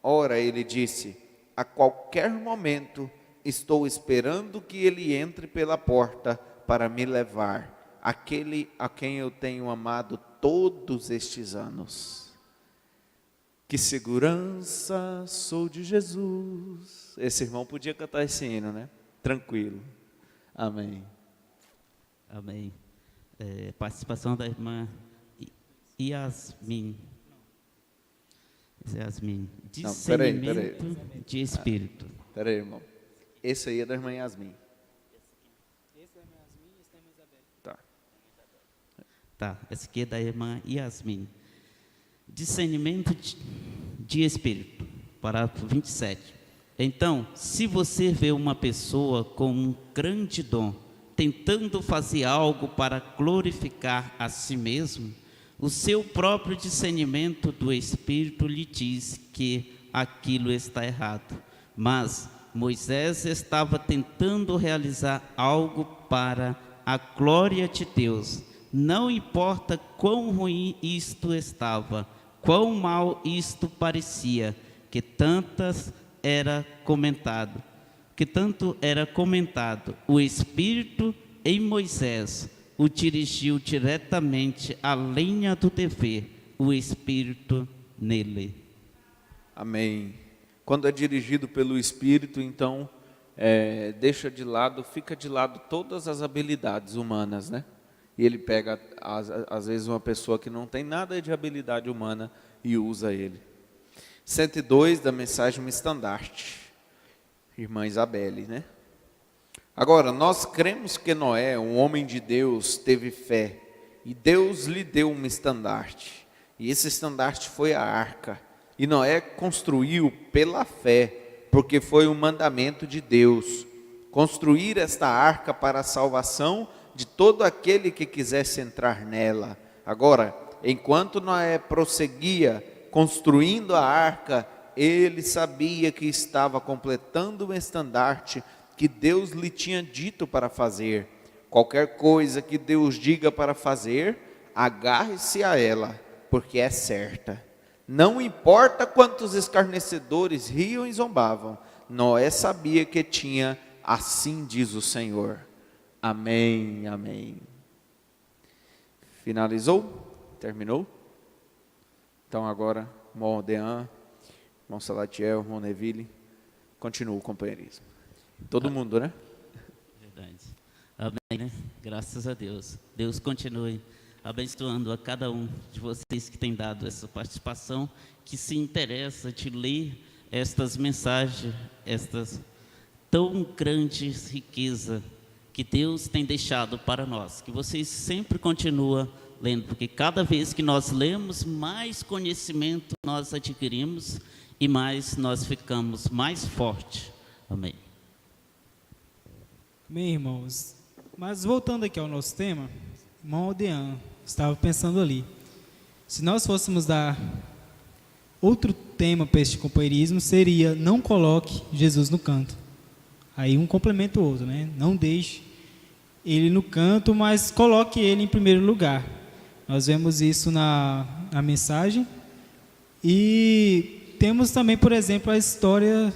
Ora, ele disse: a qualquer momento estou esperando que ele entre pela porta para me levar, aquele a quem eu tenho amado todos estes anos. Que segurança sou de Jesus. Esse irmão podia cantar esse hino, né? Tranquilo. Amém. Amém. Participação da irmã Yasmin. Yasmin. Discernimento de espírito. Peraí, irmão. Esse aí é da irmã Yasmin. Tá, essa aqui é da irmã Yasmin. Discernimento de espírito. Parágrafo 27. Então, se você vê uma pessoa com um grande dom, tentando fazer algo para glorificar a si mesmo, o seu próprio discernimento do Espírito lhe diz que aquilo está errado. Mas Moisés estava tentando realizar algo para a glória de Deus. Não importa quão ruim isto estava, quão mal isto parecia, que tanto era comentado, o Espírito em Moisés o dirigiu diretamente à linha do dever, o Espírito nele. Amém. Quando é dirigido pelo Espírito, então, fica de lado todas as habilidades humanas, né? E ele pega, às vezes, uma pessoa que não tem nada de habilidade humana e usa ele. 102 da mensagem um estandarte. Irmã Isabelle, né? Agora, nós cremos que Noé, um homem de Deus, teve fé. E Deus lhe deu um estandarte. E esse estandarte foi a arca. E Noé construiu pela fé, porque foi um mandamento de Deus. Construir esta arca para a salvação de todo aquele que quisesse entrar nela. Agora, enquanto Noé prosseguia construindo a arca, ele sabia que estava completando o estandarte que Deus lhe tinha dito para fazer. Qualquer coisa que Deus diga para fazer, agarre-se a ela, porque é certa. Não importa quantos escarnecedores riam e zombavam, Noé sabia que tinha, assim diz o Senhor. Amém, amém. Finalizou? Terminou? Então agora, irmão Odean, irmão Salatiel, irmão Neville, continua o companheirismo. Todo mundo, né? Verdade. Amém, né? Graças a Deus. Deus continue abençoando a cada um de vocês que tem dado essa participação, que se interessa de ler estas mensagens, estas tão grandes riquezas que Deus tem deixado para nós. Que vocês sempre continuem lendo, porque cada vez que nós lemos, mais conhecimento nós adquirimos e mais nós ficamos mais fortes. Amém. Bem, irmãos, mas voltando aqui ao nosso tema, irmão Odean, estava pensando ali, se nós fôssemos dar outro tema para este companheirismo, seria: não coloque Jesus no canto. Aí um complementa o outro, né? Não deixe ele no canto, mas coloque ele em primeiro lugar. Nós vemos isso na mensagem. E temos também, por exemplo, a história,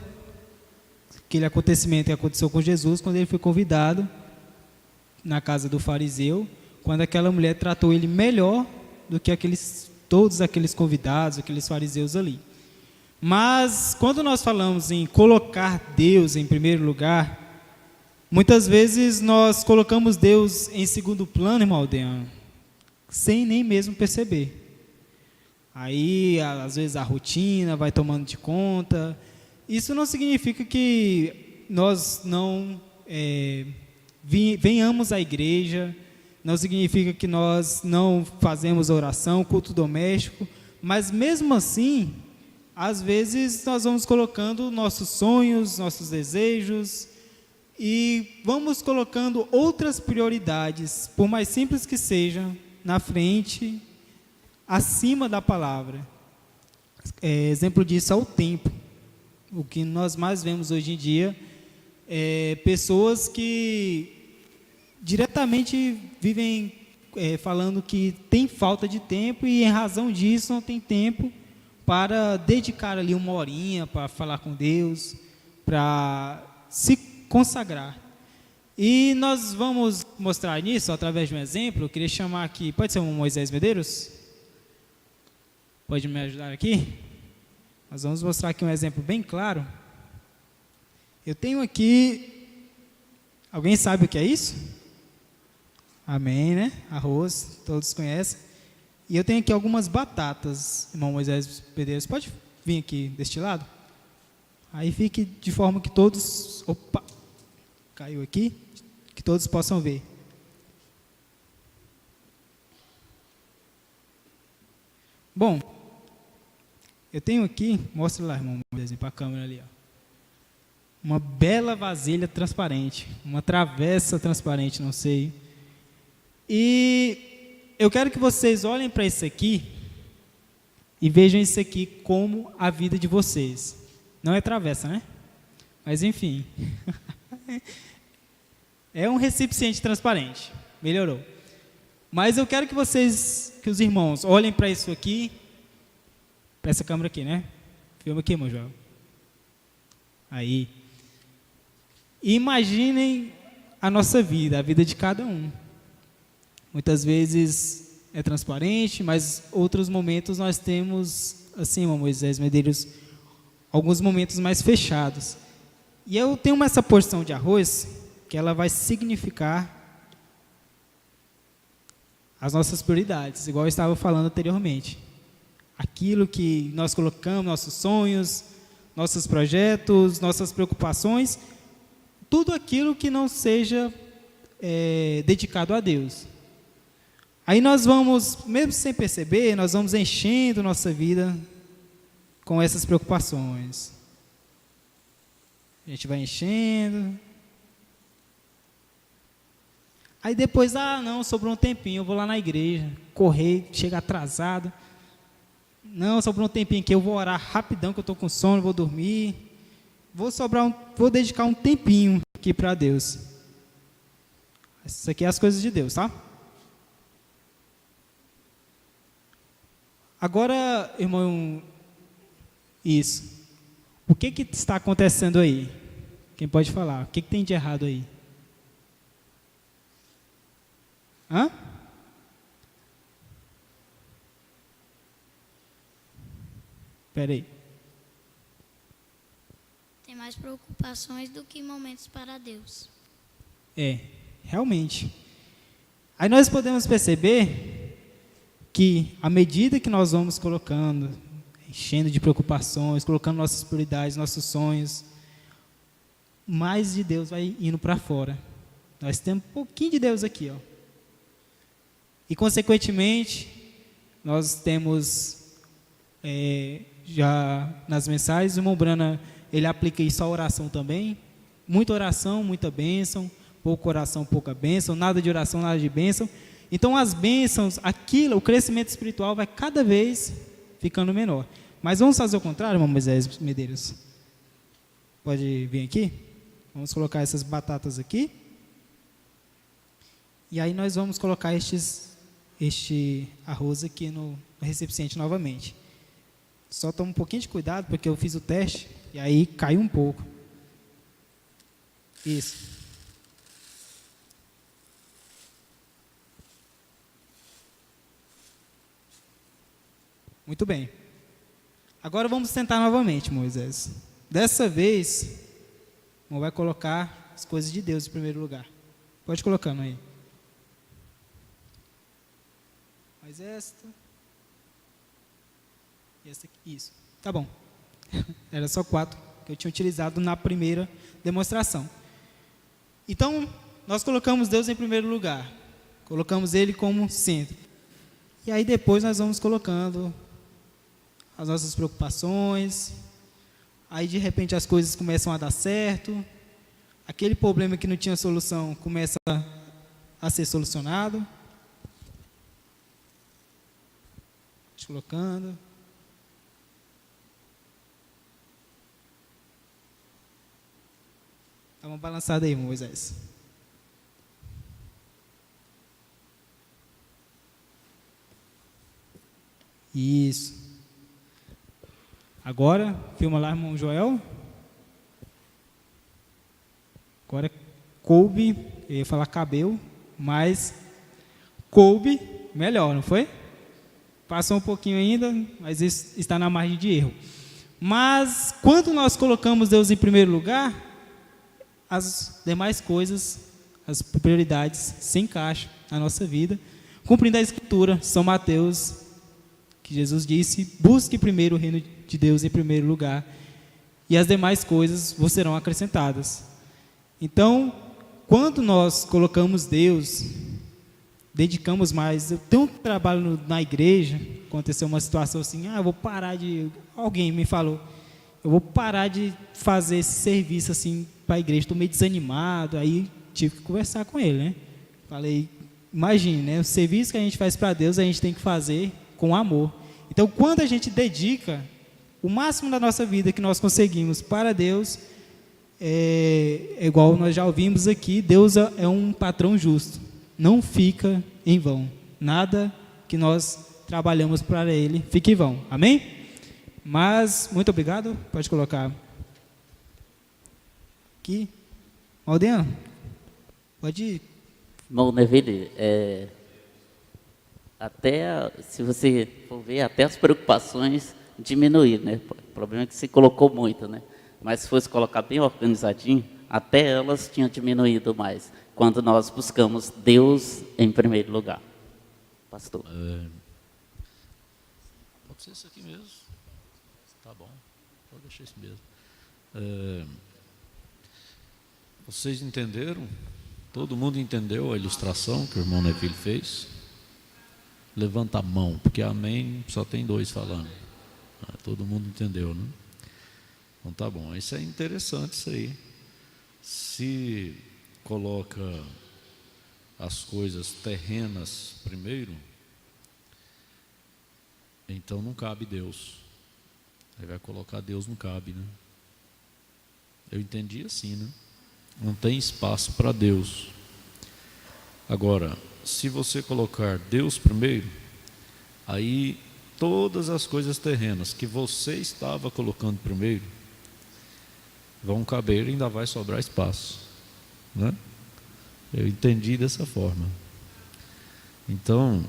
aquele acontecimento que aconteceu com Jesus, quando ele foi convidado na casa do fariseu, quando aquela mulher tratou ele melhor do que todos aqueles convidados, aqueles fariseus ali. Mas quando nós falamos em colocar Deus em primeiro lugar, muitas vezes nós colocamos Deus em segundo plano, irmão Aldeano, sem nem mesmo perceber. Aí, às vezes, a rotina vai tomando de conta. Isso não significa que nós não venhamos à igreja, não significa que nós não fazemos oração, culto doméstico, mas mesmo assim, às vezes nós vamos colocando nossos sonhos, nossos desejos, e vamos colocando outras prioridades, por mais simples que sejam, na frente, acima da palavra. Exemplo disso é o tempo. O que nós mais vemos hoje em dia é pessoas que diretamente vivem falando que tem falta de tempo e, em razão disso, não tem tempo para dedicar ali uma horinha para falar com Deus, para se consagrar. E nós vamos mostrar nisso através de um exemplo. Eu queria chamar aqui, pode ser o Moisés Medeiros? Pode me ajudar aqui? Nós vamos mostrar aqui um exemplo bem claro. Eu tenho aqui, alguém sabe o que é isso? Amém, né? Arroz, todos conhecem. E eu tenho aqui algumas batatas, irmão Moisés Medeiros. Pode vir aqui deste lado? Aí fique de forma que todos... Opa! Caiu aqui. Que todos possam ver. Bom, eu tenho aqui... Mostra lá, irmão Moisés, para a câmera ali, ó. Uma bela vasilha transparente. Uma travessa transparente, não sei. E... eu quero que vocês olhem para isso aqui e vejam isso aqui como a vida de vocês. Não é travessa, né? Mas enfim. É um recipiente transparente. Melhorou. Mas eu quero que vocês, que os irmãos, olhem para isso aqui. Para essa câmera aqui, né? Filma aqui, irmão João. Aí. E imaginem a nossa vida, a vida de cada um. Muitas vezes é transparente, mas outros momentos nós temos, assim, Moisés Medeiros, alguns momentos mais fechados. E eu tenho essa porção de arroz, que ela vai significar as nossas prioridades, igual eu estava falando anteriormente. Aquilo que nós colocamos, nossos sonhos, nossos projetos, nossas preocupações, tudo aquilo que não seja dedicado a Deus. Aí nós vamos, mesmo sem perceber, nós vamos enchendo nossa vida com essas preocupações. A gente vai enchendo. Aí depois, não, sobrou um tempinho, eu vou lá na igreja, correr, chega atrasado. Não, sobrou um tempinho aqui, eu vou orar rapidão, que eu estou com sono, vou dormir. Vou dedicar um tempinho aqui para Deus. Isso aqui é as coisas de Deus, tá? Agora, irmão, isso. O que está acontecendo aí? Quem pode falar? O que tem de errado aí? Hã? Espera aí. Tem mais preocupações do que momentos para Deus. Realmente. Aí nós podemos perceber que, à medida que nós vamos colocando, enchendo de preocupações, colocando nossas prioridades, nossos sonhos, mais de Deus vai indo para fora. Nós temos um pouquinho de Deus aqui, ó. E, consequentemente, nós temos, já nas mensagens, o irmão Brana, ele aplica isso à oração também. Muita oração, muita bênção. Pouca oração, pouca bênção. Nada de oração, nada de bênção. Então, as bênçãos, o crescimento espiritual vai cada vez ficando menor. Mas vamos fazer o contrário, irmão Moisés Medeiros? Pode vir aqui? Vamos colocar essas batatas aqui. E aí nós vamos colocar este arroz aqui no recipiente novamente. Só toma um pouquinho de cuidado, porque eu fiz o teste e aí caiu um pouco. Isso. Muito bem. Agora vamos tentar novamente, Moisés. Dessa vez, não vai colocar as coisas de Deus em primeiro lugar. Pode colocando aí. Mais esta. E essa aqui. Isso. Tá bom. Era só 4 que eu tinha utilizado na primeira demonstração. Então, nós colocamos Deus em primeiro lugar. Colocamos Ele como centro. E aí depois nós vamos colocando as nossas preocupações. Aí de repente as coisas começam a dar certo. Aquele problema que não tinha solução começa a ser solucionado. Colocando. Dá uma balançada aí, Moisés. Isso. Agora, filma lá, irmão Joel. Agora, coube, eu ia falar cabelo, mas coube melhor, não foi? Passou um pouquinho ainda, mas isso está na margem de erro. Mas, quando nós colocamos Deus em primeiro lugar, as demais coisas, as prioridades se encaixam na nossa vida, cumprindo a Escritura, São Mateus, que Jesus disse: busque primeiro o reino de Deus em primeiro lugar, e as demais coisas vos serão acrescentadas. Então, quando nós colocamos Deus, dedicamos mais. Eu tenho um trabalho na igreja, aconteceu uma situação assim, eu vou parar de... Alguém me falou, eu vou parar de fazer esse serviço assim para a igreja, estou meio desanimado, aí tive que conversar com ele, né? Falei, imagine, né? O serviço que a gente faz para Deus, a gente tem que fazer com amor. Então, quando a gente dedica o máximo da nossa vida que nós conseguimos para Deus, é igual nós já ouvimos aqui, Deus é um patrão justo, não fica em vão. Nada que nós trabalhamos para Ele fica em vão. Amém? Mas, muito obrigado. Pode colocar aqui. Aldeano, pode ir. Irmão Neville, até, se você for ver, até as preocupações diminuíram, né? O problema é que se colocou muito, né? Mas se fosse colocar bem organizadinho, até elas tinham diminuído mais, quando nós buscamos Deus em primeiro lugar. Pastor. Pode ser isso aqui mesmo. Tá bom, pode deixar isso mesmo. Vocês entenderam? Todo mundo entendeu a ilustração que o irmão Neville fez? Levanta a mão, porque amém só tem dois falando. Todo mundo entendeu, né? Então tá bom, isso é interessante isso aí. Se coloca as coisas terrenas primeiro, então não cabe Deus. Aí vai colocar Deus, não cabe, né? Eu entendi assim, né? Não tem espaço para Deus. Agora, se você colocar Deus primeiro, aí todas as coisas terrenas que você estava colocando primeiro vão caber e ainda vai sobrar espaço, né? Eu entendi dessa forma. Então,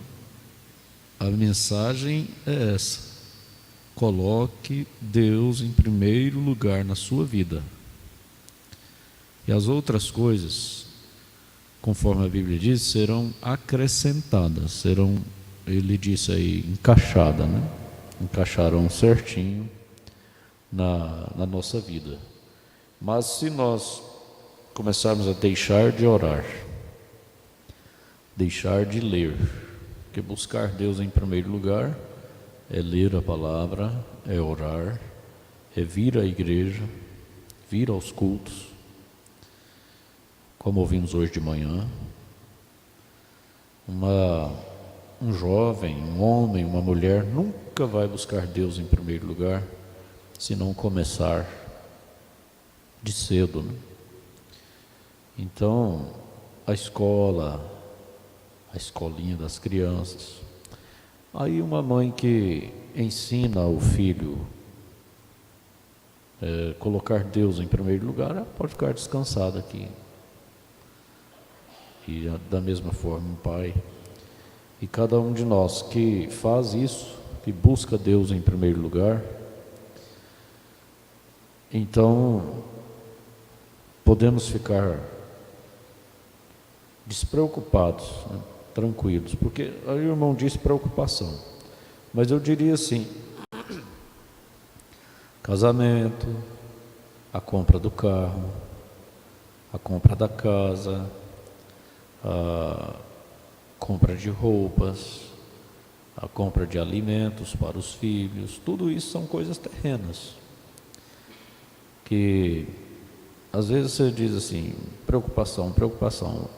a mensagem é essa: coloque Deus em primeiro lugar na sua vida, e as outras coisas, conforme a Bíblia diz, serão acrescentadas, serão, ele disse aí, encaixadas, né? Encaixarão certinho na nossa vida. Mas se nós começarmos a deixar de orar, deixar de ler, porque buscar Deus em primeiro lugar é ler a palavra, é orar, é vir à igreja, vir aos cultos, como ouvimos hoje de manhã. Um jovem, um homem, uma mulher nunca vai buscar Deus em primeiro lugar se não começar de cedo, né? Então, a escola, a escolinha das crianças, aí uma mãe que ensina o filho colocar Deus em primeiro lugar, ela pode ficar descansada aqui. E da mesma forma um pai, e cada um de nós que faz isso, que busca Deus em primeiro lugar, então podemos ficar despreocupados, né? Tranquilos, porque aí o irmão disse preocupação, mas eu diria assim: casamento, a compra do carro, a compra da casa, a compra de roupas, a compra de alimentos para os filhos, tudo isso são coisas terrenas, que às vezes você diz assim, preocupação,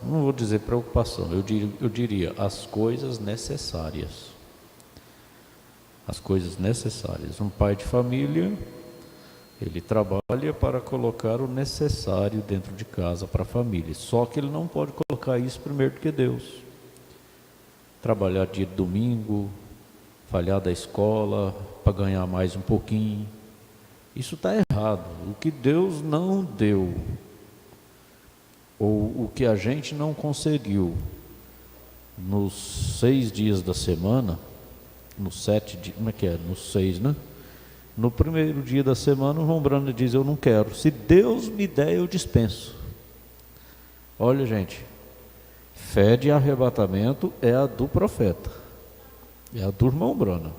não vou dizer preocupação, eu diria as coisas necessárias. As coisas necessárias. Um pai de família, ele trabalha para colocar o necessário dentro de casa para a família, só que ele não pode colocar isso primeiro do que Deus. Trabalhar dia de domingo, falhar da escola para ganhar mais um pouquinho. Isso está errado. O que Deus não deu, ou o que a gente não conseguiu nos 6 dias da semana, nos 7 dias, como é que é? Nos 6, né? No primeiro dia da semana, o João Brando diz: eu não quero. Se Deus me der, eu dispenso. Olha, gente, fé de arrebatamento é a do profeta, é a do irmão Brando.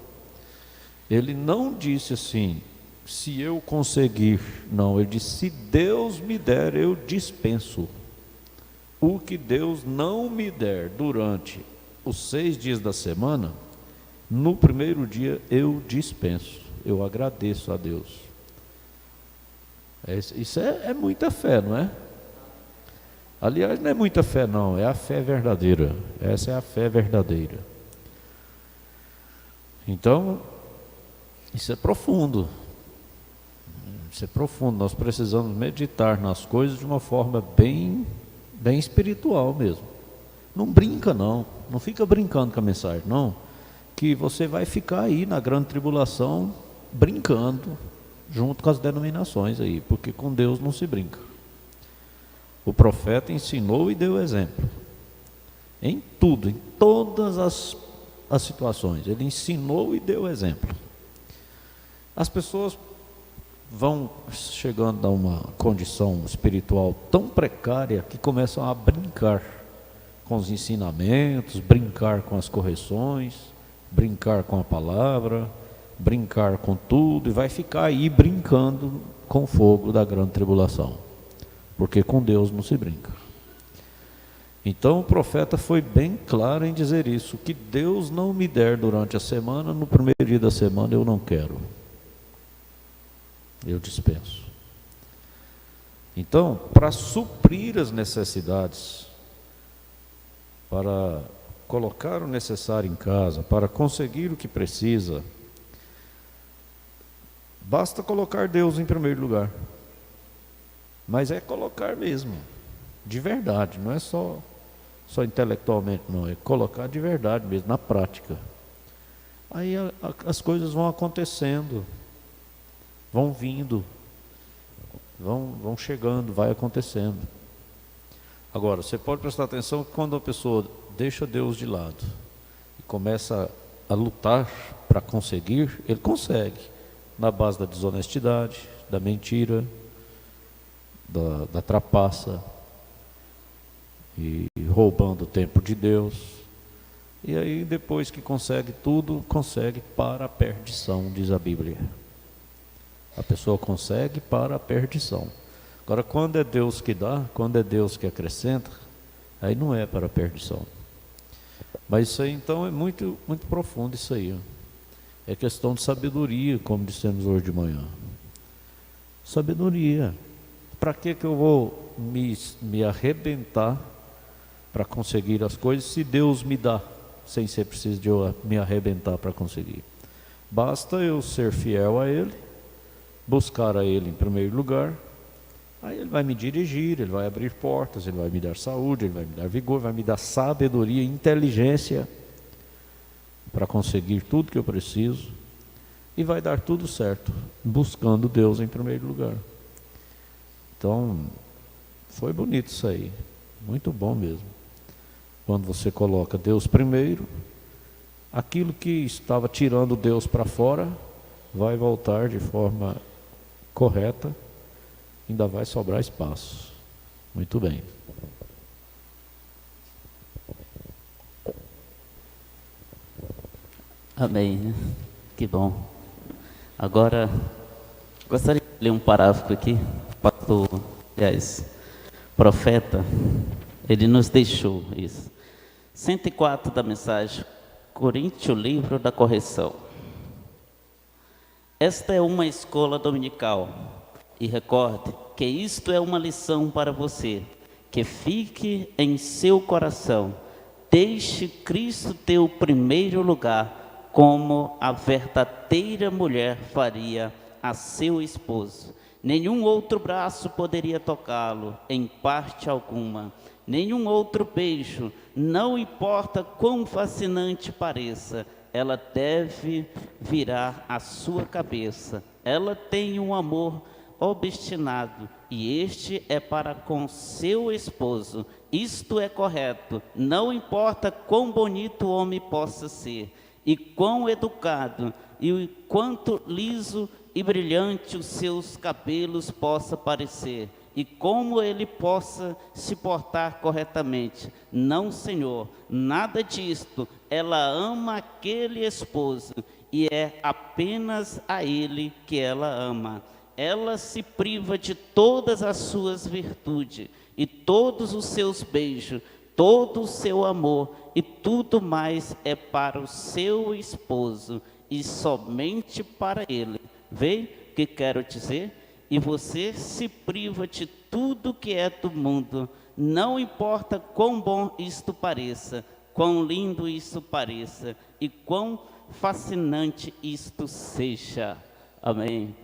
Ele não disse assim, se eu conseguir, não, ele disse, se Deus me der, eu dispenso. O que Deus não me der durante os 6 dias da semana, no primeiro dia eu dispenso, eu agradeço a Deus. Isso é muita fé, não é? Aliás, não é muita fé não, é a fé verdadeira. Essa é a fé verdadeira. Então, isso é profundo. Isso é profundo. Nós precisamos meditar nas coisas de uma forma bem espiritual mesmo. Não brinca não, não fica brincando com a mensagem não, que você vai ficar aí na grande tribulação brincando junto com as denominações aí, porque com Deus não se brinca. O profeta ensinou e deu exemplo. Em tudo, em todas as situações. Ele ensinou e deu exemplo. As pessoas vão chegando a uma condição espiritual tão precária que começam a brincar com os ensinamentos, brincar com as correções, brincar com a palavra, brincar com tudo, e vai ficar aí brincando com o fogo da grande tribulação. Porque com Deus não se brinca. Então o profeta foi bem claro em dizer isso, que Deus não me der durante a semana, no primeiro dia da semana eu não quero. Eu dispenso. Então, para suprir as necessidades, para colocar o necessário em casa, para conseguir o que precisa, basta colocar Deus em primeiro lugar. Mas é colocar mesmo, de verdade, não é só intelectualmente não, é colocar de verdade mesmo, na prática. Aí as coisas vão acontecendo, vão vindo, vão chegando, vai acontecendo. Agora, você pode prestar atenção que quando a pessoa deixa Deus de lado e começa a lutar para conseguir, ele consegue, na base da desonestidade, da mentira, da trapaça, e roubando o tempo de Deus. E aí depois que consegue tudo, consegue para a perdição, diz a Bíblia. A pessoa consegue para a perdição. Agora, quando é Deus que dá, quando é Deus que acrescenta, aí não é para a perdição. Mas isso aí então é muito, muito profundo isso aí. É questão de sabedoria, como dissemos hoje de manhã. Sabedoria. Para que eu vou me arrebentar para conseguir as coisas, se Deus me dá, sem ser preciso de eu me arrebentar para conseguir? Basta eu ser fiel a Ele, buscar a Ele em primeiro lugar, aí Ele vai me dirigir, Ele vai abrir portas, Ele vai me dar saúde, Ele vai me dar vigor, vai me dar sabedoria, inteligência, para conseguir tudo que eu preciso, e vai dar tudo certo, buscando Deus em primeiro lugar. Então, foi bonito isso aí, muito bom mesmo. Quando você coloca Deus primeiro, aquilo que estava tirando Deus para fora, vai voltar de forma correta, ainda vai sobrar espaço. Muito bem. Amém. Que bom. Agora, gostaria de ler um parágrafo aqui. Pastor, aliás, profeta, ele nos deixou isso. 104 da mensagem, Coríntios, livro da correção. Esta é uma escola dominical, e recorde que isto é uma lição para você, que fique em seu coração. Deixe Cristo ter o primeiro lugar, como a verdadeira mulher faria a seu esposo. Nenhum outro braço poderia tocá-lo em parte alguma, nenhum outro beijo, não importa quão fascinante pareça, ela deve virar a sua cabeça. Ela tem um amor obstinado, e este é para com seu esposo. Isto é correto, não importa quão bonito o homem possa ser, e quão educado, e quanto liso e brilhante os seus cabelos possa parecer, e como ele possa se portar corretamente. Não, Senhor, nada disto. Ela ama aquele esposo, e é apenas a ele que ela ama. Ela se priva de todas as suas virtudes, e todos os seus beijos, todo o seu amor, e tudo mais é para o seu esposo, e somente para ele. Vê o que quero dizer? E você se priva de tudo que é do mundo, não importa quão bom isto pareça, quão lindo isto pareça, e quão fascinante isto seja. Amém?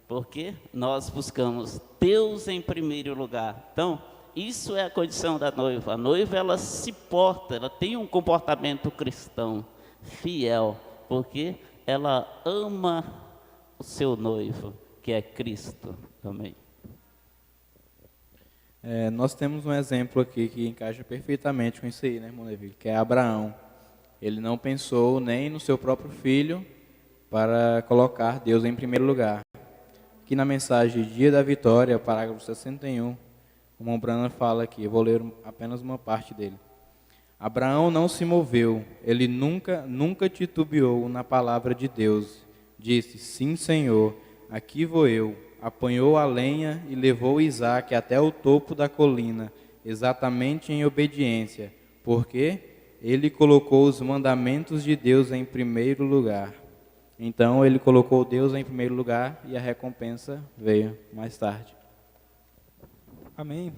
Porque nós buscamos Deus em primeiro lugar. Então, isso é a condição da noiva. A noiva, ela se porta, ela tem um comportamento cristão, fiel, porque ela ama o seu noivo, que é Cristo. Amém. Nós temos um exemplo aqui que encaixa perfeitamente com isso aí, né, irmão Levi? Que é Abraão. Ele não pensou nem no seu próprio filho para colocar Deus em primeiro lugar. Aqui na mensagem Dia da Vitória, parágrafo 61, o irmão Brana fala aqui, eu vou ler apenas uma parte dele. Abraão não se moveu, ele nunca titubeou na palavra de Deus. Disse, sim, Senhor, aqui vou eu. Apanhou a lenha e levou Isaque até o topo da colina, exatamente em obediência, porque ele colocou os mandamentos de Deus em primeiro lugar. Então ele colocou Deus em primeiro lugar e a recompensa veio mais tarde. Amém.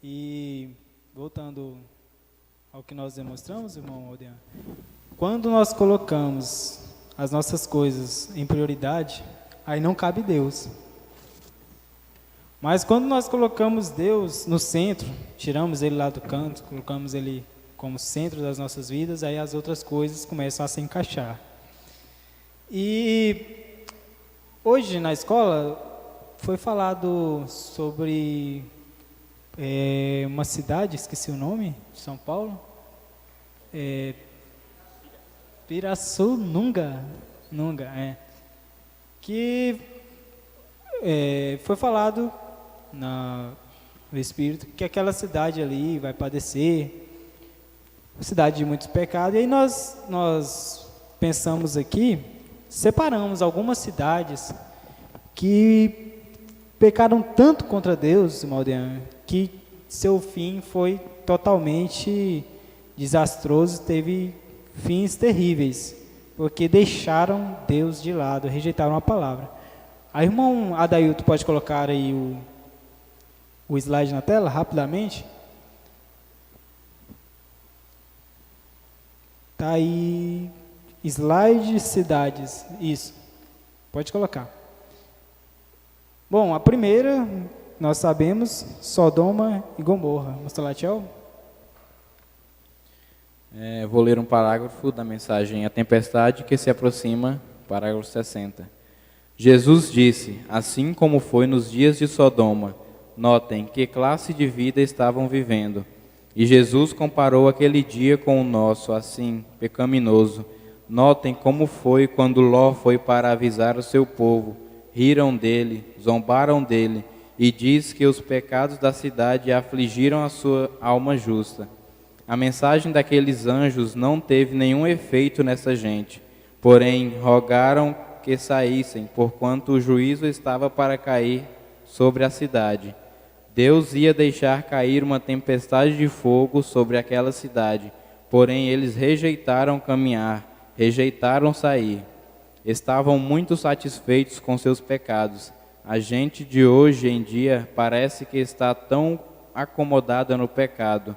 E voltando ao que nós demonstramos, irmão Aldean, quando nós colocamos as nossas coisas em prioridade, aí não cabe Deus. Mas quando nós colocamos Deus no centro, tiramos Ele lá do canto, colocamos Ele como centro das nossas vidas, aí as outras coisas começam a se encaixar. E hoje na escola foi falado sobre uma cidade, esqueci o nome, de São Paulo, Pirassununga, que foi falado no Espírito que aquela cidade ali vai padecer, cidade de muitos pecados, e aí nós pensamos aqui, separamos algumas cidades que pecaram tanto contra Deus, Maldean, que seu fim foi totalmente desastroso, teve fins terríveis, porque deixaram Deus de lado, rejeitaram a palavra. Aí, irmão Adailton, pode colocar aí o slide na tela, rapidamente? Tá aí, slide cidades, isso, pode colocar. Bom, a primeira, nós sabemos, Sodoma e Gomorra. Mostra lá, tchau. Vou ler um parágrafo da mensagem A Tempestade que se aproxima, parágrafo 60. Jesus disse, assim como foi nos dias de Sodoma, notem que classe de vida estavam vivendo. E Jesus comparou aquele dia com o nosso, assim, pecaminoso. Notem como foi quando Ló foi para avisar o seu povo. Riram dele, zombaram dele, e diz que os pecados da cidade afligiram a sua alma justa. A mensagem daqueles anjos não teve nenhum efeito nessa gente, porém rogaram que saíssem, porquanto o juízo estava para cair sobre a cidade. Deus ia deixar cair uma tempestade de fogo sobre aquela cidade, porém eles rejeitaram caminhar, rejeitaram sair. Estavam muito satisfeitos com seus pecados. A gente de hoje em dia parece que está tão acomodada no pecado.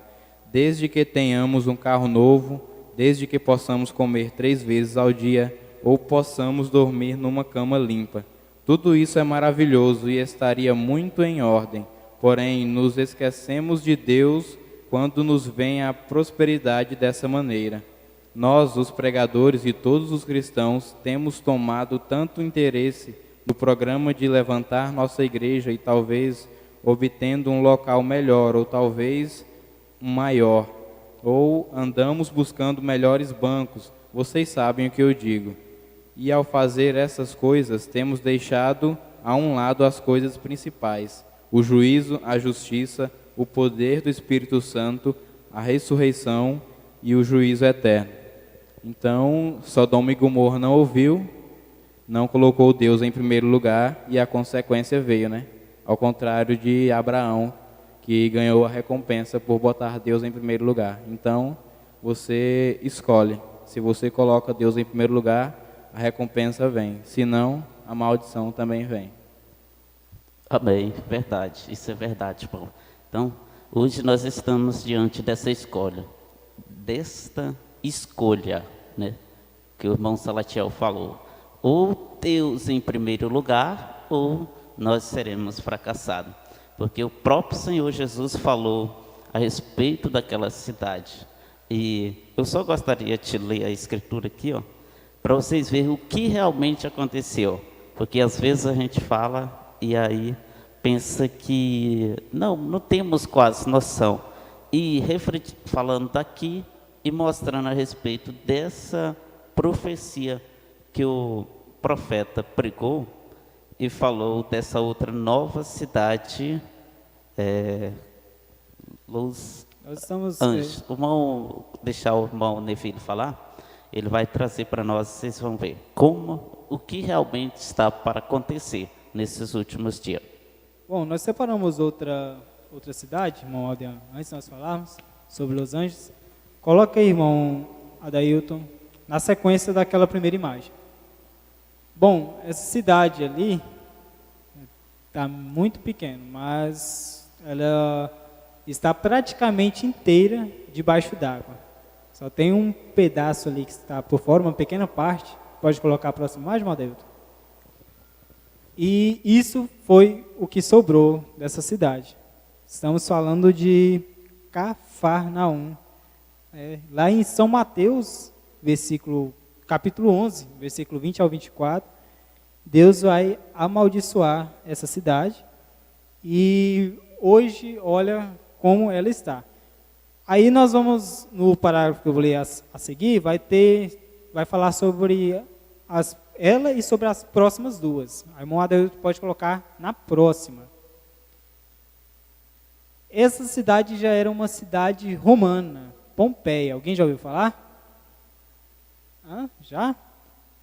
Desde que tenhamos um carro novo, desde que possamos comer 3 vezes ao dia, ou possamos dormir numa cama limpa. Tudo isso é maravilhoso e estaria muito em ordem, porém nos esquecemos de Deus quando nos vem a prosperidade dessa maneira. Nós, os pregadores e todos os cristãos, temos tomado tanto interesse no programa de levantar nossa igreja e talvez obtendo um local melhor ou talvez um maior, ou andamos buscando melhores bancos, vocês sabem o que eu digo. E ao fazer essas coisas, temos deixado a um lado as coisas principais, o juízo, a justiça, o poder do Espírito Santo, a ressurreição e o juízo eterno. Então, Sodoma e Gomorra não ouviu, não colocou Deus em primeiro lugar e a consequência veio, né? Ao contrário de Abraão, que ganhou a recompensa por botar Deus em primeiro lugar. Então, você escolhe. Se você coloca Deus em primeiro lugar, a recompensa vem. Se não, a maldição também vem. Amém, verdade, isso é verdade, Paulo. Então, hoje nós estamos diante dessa escolha, né, que o irmão Salatiel falou. Ou Deus em primeiro lugar, ou nós seremos fracassados. Porque o próprio Senhor Jesus falou a respeito daquela cidade. E eu só gostaria de ler a escritura aqui, ó, para vocês verem o que realmente aconteceu. Porque às vezes a gente fala e aí pensa que não temos quase noção. E falando daqui e mostrando a respeito dessa profecia que o profeta pregou e falou dessa outra nova cidade, Los Anjos. Deixar o irmão Neville falar, ele vai trazer para nós, vocês vão ver o que realmente está para acontecer nesses últimos dias. Bom, nós separamos outra cidade, irmão Aldeano, antes de nós falarmos sobre Los Anjos. Coloca aí, irmão Adailton, na sequência daquela primeira imagem. Bom, essa cidade ali está muito pequena, mas ela está praticamente inteira debaixo d'água. Só tem um pedaço ali que está por fora, uma pequena parte. Pode colocar a próxima imagem, irmão Adailton? E isso foi o que sobrou dessa cidade. Estamos falando de Cafarnaum. Lá em São Mateus, capítulo 11, versículo 20 ao 24, Deus vai amaldiçoar essa cidade e hoje olha como ela está. Aí nós vamos, no parágrafo que eu vou ler a seguir, vai falar sobre ela e sobre as próximas duas. A irmã Adailton pode colocar na próxima. Essa cidade já era uma cidade romana, Pompeia. Alguém já ouviu falar? Já?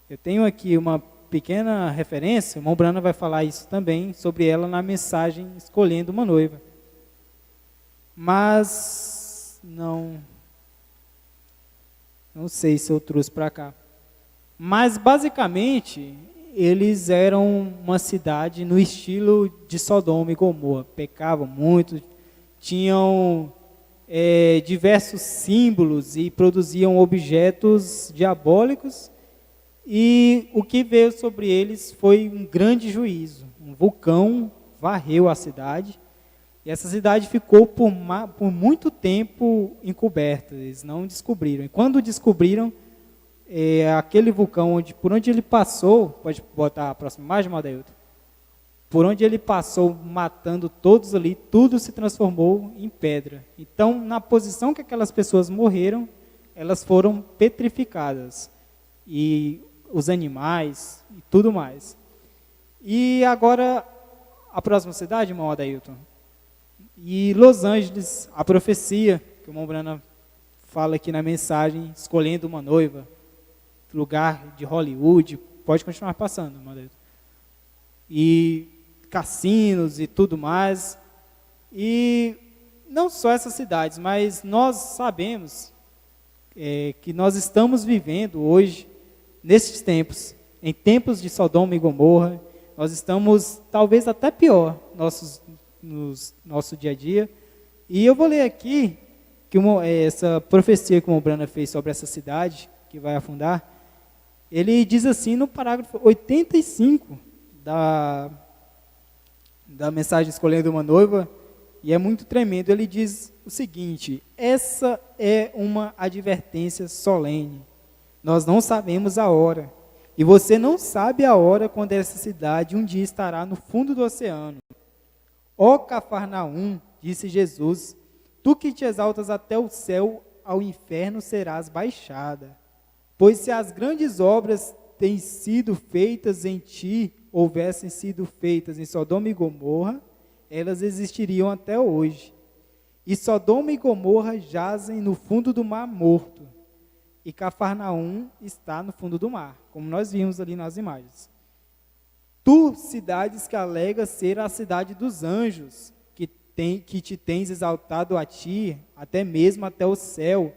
Eu tenho aqui uma pequena referência, o irmão Brana vai falar isso também, sobre ela na mensagem Escolhendo uma Noiva. Mas, não sei se eu trouxe para cá. Mas, basicamente, eles eram uma cidade no estilo de Sodoma e Gomorra. Pecavam muito, tinham diversos símbolos e produziam objetos diabólicos. E o que veio sobre eles foi um grande juízo. Um vulcão varreu a cidade. E essa cidade ficou por muito tempo encoberta. Eles não descobriram. E quando descobriram, aquele vulcão, por onde ele passou, pode botar a próxima imagem, Adailton? Por onde ele passou, matando todos ali, tudo se transformou em pedra. Então, na posição que aquelas pessoas morreram, elas foram petrificadas. E os animais e tudo mais. E agora, a próxima cidade, irmão Adailton? E Los Angeles, a profecia, que o irmão Brana fala aqui na mensagem, Escolhendo uma Noiva, lugar de Hollywood, pode continuar passando, irmão Adailton. E cassinos e tudo mais. E não só essas cidades, mas nós sabemos que nós estamos vivendo hoje, nesses tempos, em tempos de Sodoma e Gomorra, nós estamos talvez até pior no nosso dia a dia. E eu vou ler aqui que essa profecia que o Brana fez sobre essa cidade que vai afundar. Ele diz assim no parágrafo 85 da mensagem Escolhendo uma Noiva, e é muito tremendo. Ele diz o seguinte: essa é uma advertência solene. Nós não sabemos a hora, e você não sabe a hora quando essa cidade um dia estará no fundo do oceano. Ó Cafarnaum, disse Jesus, tu que te exaltas até o céu, ao inferno serás baixada. Pois se as grandes obras têm sido feitas em ti, houvessem sido feitas em Sodoma e Gomorra, elas existiriam até hoje. E Sodoma e Gomorra jazem no fundo do mar morto, e Cafarnaum está no fundo do mar, como nós vimos ali nas imagens. Tu, cidades que alega ser a cidade dos anjos, que te tens exaltado a ti, até mesmo até o céu,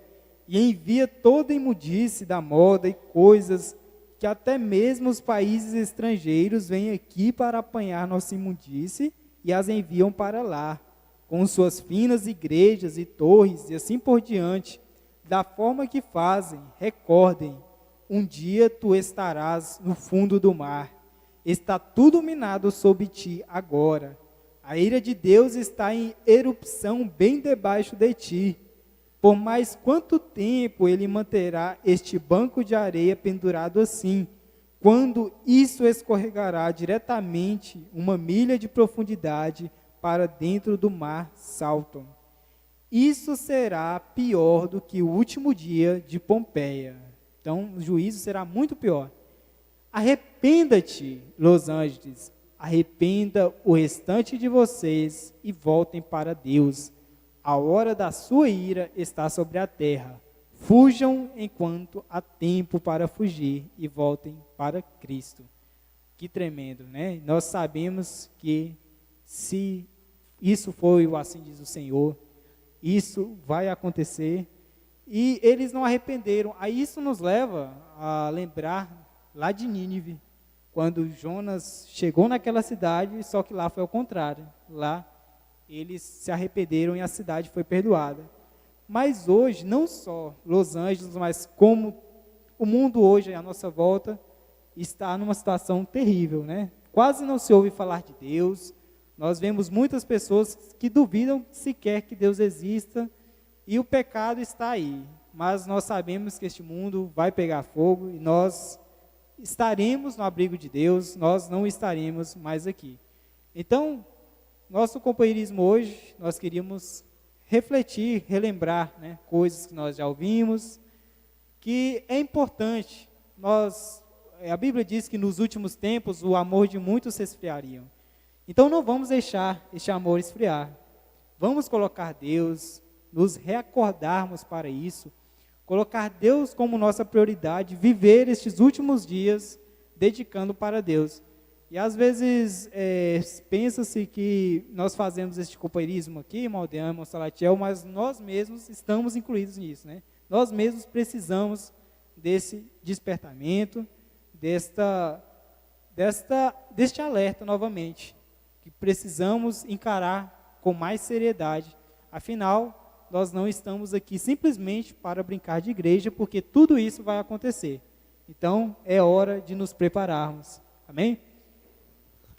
e envia toda imundice da moda e coisas que até mesmo os países estrangeiros vêm aqui para apanhar nossa imundice e as enviam para lá, com suas finas igrejas e torres e assim por diante, da forma que fazem. Recordem, um dia tu estarás no fundo do mar, está tudo minado sob ti agora. A ira de Deus está em erupção bem debaixo de ti. Por mais quanto tempo ele manterá este banco de areia pendurado assim, quando isso escorregará diretamente 1 milha de profundidade para dentro do mar Salton? Isso será pior do que o último dia de Pompeia. Então, o juízo será muito pior. Arrependa-te, Los Angeles, arrependa o restante de vocês e voltem para Deus. A hora da sua ira está sobre a terra. Fujam enquanto há tempo para fugir e voltem para Cristo. Que tremendo, né? Nós sabemos que se isso foi o assim diz o Senhor, isso vai acontecer, e eles não arrependeram. Aí isso nos leva a lembrar lá de Nínive, quando Jonas chegou naquela cidade, só que lá foi ao contrário. Lá eles se arrependeram e a cidade foi perdoada. Mas hoje, não só Los Angeles, mas como o mundo hoje à nossa volta está numa situação terrível, né? Quase não se ouve falar de Deus. Nós vemos muitas pessoas que duvidam sequer que Deus exista, e o pecado está aí. Mas nós sabemos que este mundo vai pegar fogo e nós estaremos no abrigo de Deus, nós não estaremos mais aqui. Então, nosso companheirismo hoje, nós queríamos refletir, relembrar, né, coisas que nós já ouvimos, que é importante. A Bíblia diz que nos últimos tempos o amor de muitos se esfriaria. Então não vamos deixar este amor esfriar. Vamos colocar Deus, nos reacordarmos para isso, colocar Deus como nossa prioridade, viver estes últimos dias dedicando para Deus. E às vezes pensa-se que nós fazemos este companheirismo aqui, Maldeama, Monsalatiel, mas nós mesmos estamos incluídos nisso, né? Nós mesmos precisamos desse despertamento, deste alerta novamente, que precisamos encarar com mais seriedade. Afinal, nós não estamos aqui simplesmente para brincar de igreja, porque tudo isso vai acontecer. Então, é hora de nos prepararmos. Amém?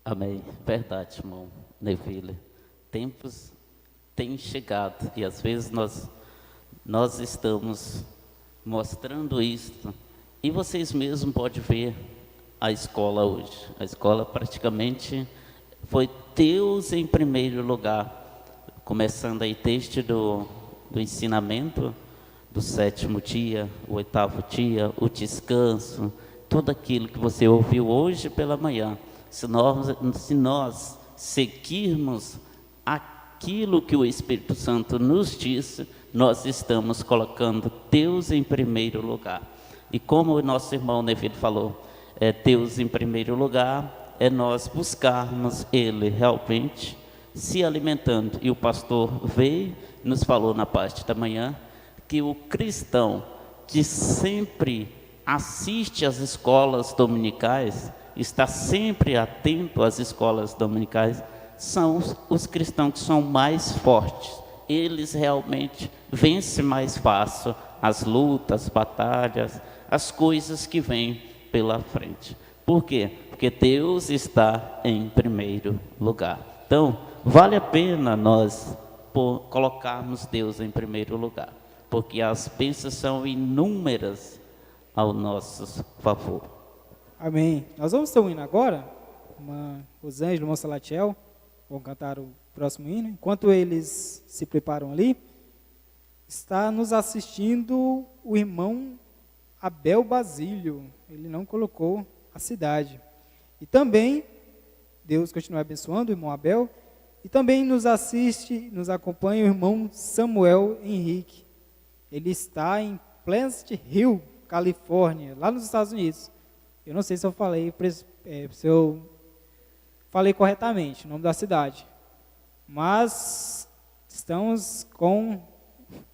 Amém. Verdade, irmão Neville. Tempos têm chegado e às vezes nós estamos mostrando isso. E vocês mesmos podem ver a escola hoje. A escola praticamente foi Deus em primeiro lugar. Começando aí desde do ensinamento do 7º dia, o 8º dia, o descanso, tudo aquilo que você ouviu hoje pela manhã. Se nós seguirmos aquilo que o Espírito Santo nos disse, nós estamos colocando Deus em primeiro lugar. E como o nosso irmão Neville falou, Deus em primeiro lugar, é nós buscarmos Ele realmente se alimentando. E o pastor veio, nos falou na parte da manhã, que o cristão que sempre assiste às escolas dominicais, está sempre atento às escolas dominicais, são os cristãos que são mais fortes. Eles realmente vencem mais fácil as lutas, as batalhas, as coisas que vêm pela frente. Por quê? Porque Deus está em primeiro lugar. Então, vale a pena nós colocarmos Deus em primeiro lugar, porque as bênçãos são inúmeras ao nosso favor. Amém. Nós vamos ter um hino agora. Os anjos do irmão Salatiel vão cantar o próximo hino. Enquanto eles se preparam ali, está nos assistindo o irmão Abel Basílio. Ele não colocou a cidade. E também, Deus continua abençoando o irmão Abel. E também nos assiste, nos acompanha o irmão Samuel Henrique. Ele está em Pleasant Hill, Califórnia, lá nos Estados Unidos. Eu não sei se eu falei corretamente o nome da cidade. Mas estamos com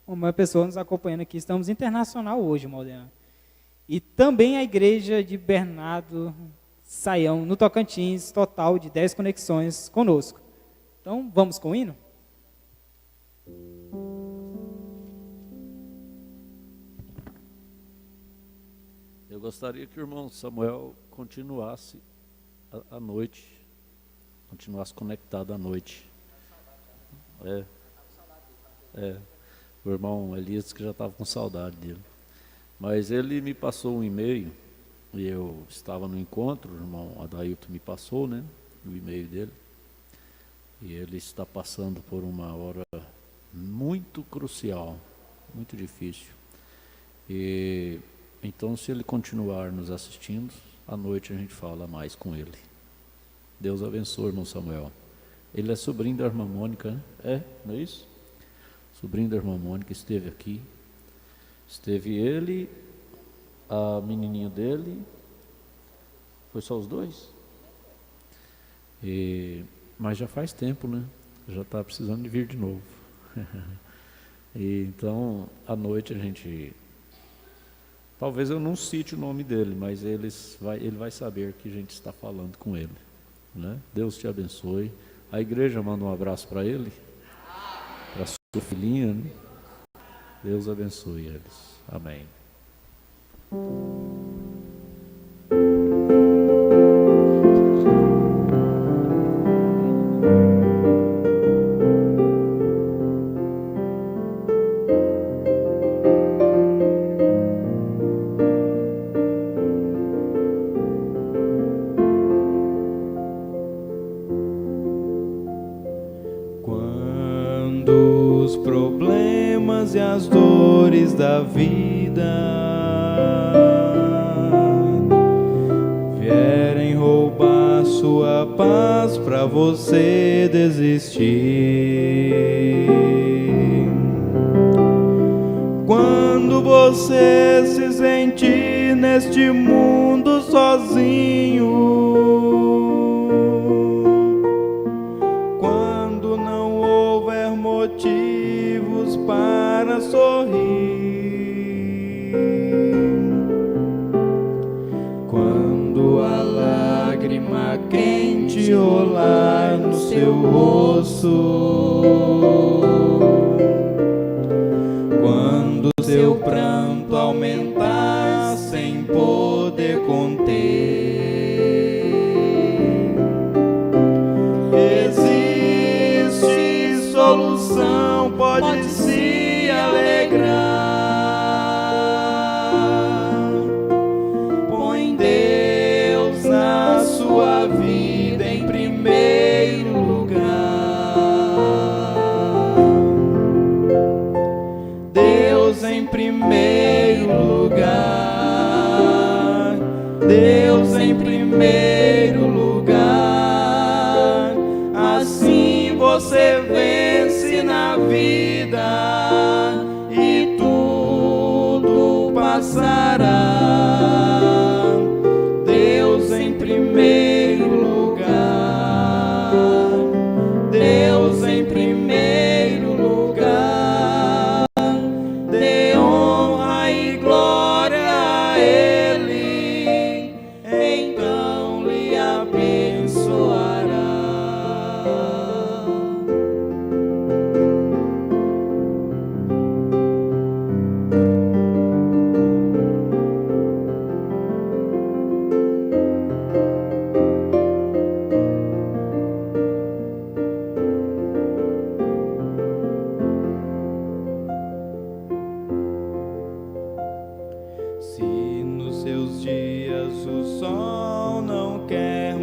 uma pessoa nos acompanhando aqui. Estamos internacional hoje, Modena. E também a igreja de Bernardo Saião, no Tocantins, total de 10 conexões conosco. Então, vamos com o hino? Eu gostaria que o irmão Samuel continuasse à noite, continuasse conectado à noite. O irmão Elias que já estava com saudade dele. Mas ele me passou um e-mail, e eu estava no encontro, o irmão Adailton me passou, né, o e-mail dele. E ele está passando por uma hora muito crucial, muito difícil. E então, se ele continuar nos assistindo, à noite a gente fala mais com ele. Deus abençoe, irmão Samuel. Ele é sobrinho da irmã Mônica, né? Não é isso? Sobrinho da irmã Mônica, esteve aqui. Esteve ele, a menininha dele. Foi só os dois? Mas já faz tempo, né? Já está precisando de vir de novo. E então, à noite a gente... Talvez eu não cite o nome dele, mas ele vai saber que a gente está falando com ele, né? Deus te abençoe. A igreja manda um abraço para ele, para sua filhinha, né? Deus abençoe eles. Amém. Quando os problemas e as dores da vida vierem roubar sua paz pra você desistir, quando você se sentir neste mundo sozinho, quando não houver motivos para sorrir, quando a lágrima quente rolar no seu rosto, quando seu pranto aumentar sem poder conter, existe solução, pode se alegrar. Põe Deus na sua vida em primeiro lugar. Deus em primeiro lugar. Deus em primeiro lugar. Assim você vence na vida e tudo passará. Deus em primeiro lugar. Deus em primeiro lugar. Dê honra e glória a Ele, então lhe abençoará.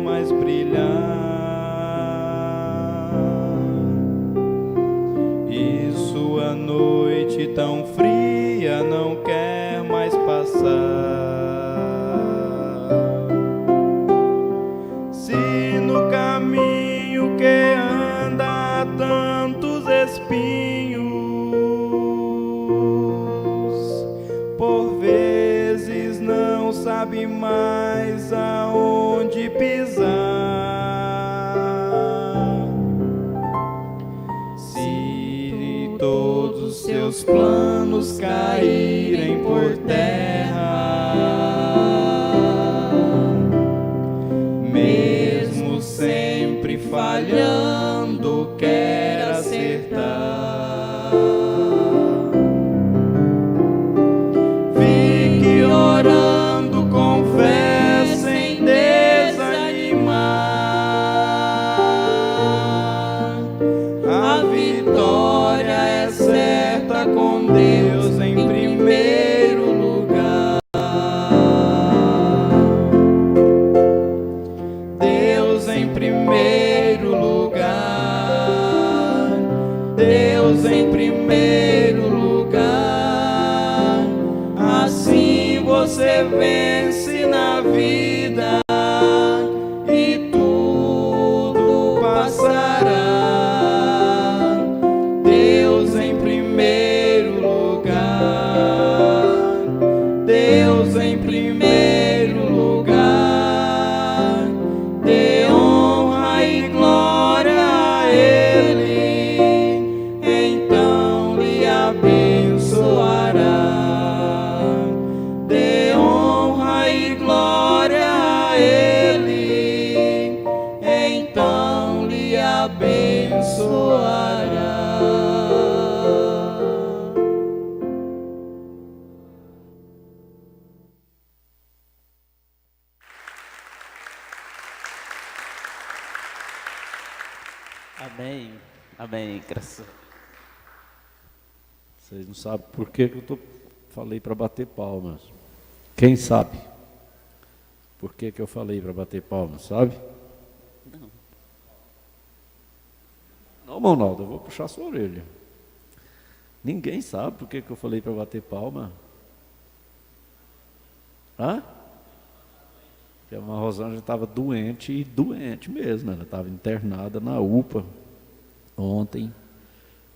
mais brilhar, e sua noite tão fria não quer mais passar. Se no caminho que anda há tantos espinhos, por vezes não sabe mais aonde pisar. Se todos os seus planos caírem por terra, mesmo sempre falhando, quer acertar. Fique orando com fé, sem desanimar. A vitória é certa com Deus em primeiro lugar. Deus em primeiro lugar. Deus em primeiro lugar. Assim você vence na vida e tudo passará. Deus em primeiro lugar. Deus em primeiro lugar. Dê honra e glória a Ele, então lhe abençoará. Dê honra e glória a Ele, então lhe abençoará. Amém. Amém. Graças a Deus. Vocês não sabem por que eu falei para bater palmas. Quem sabe? Por que eu falei para bater palmas, sabe? Não, Ronaldo, eu vou puxar sua orelha. Ninguém sabe por que eu falei para bater palma. Hã? Porque a irmã Rosângela estava doente, e doente mesmo. Ela estava internada na UPA ontem,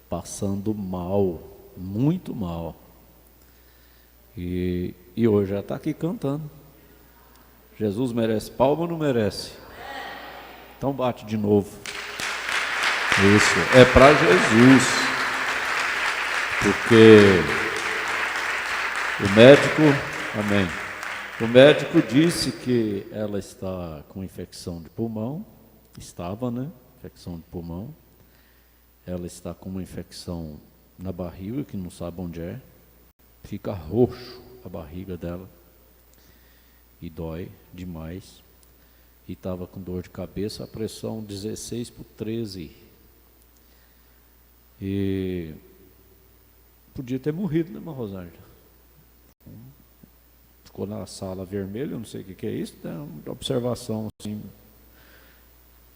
passando mal, muito mal. E hoje ela está aqui cantando. Jesus merece palma ou não merece? Então bate de novo. Isso, é para Jesus. Porque o médico, amém. O médico disse que ela está com infecção de pulmão, estava, né? Infecção de pulmão. Ela está com uma infecção na barriga, que não sabe onde é. Fica roxo a barriga dela e dói demais. E estava com dor de cabeça, a pressão 16/13. E podia ter morrido, né, irmã Rosângela? Ficou na sala vermelha, eu não sei o que é isso, né? Uma observação assim.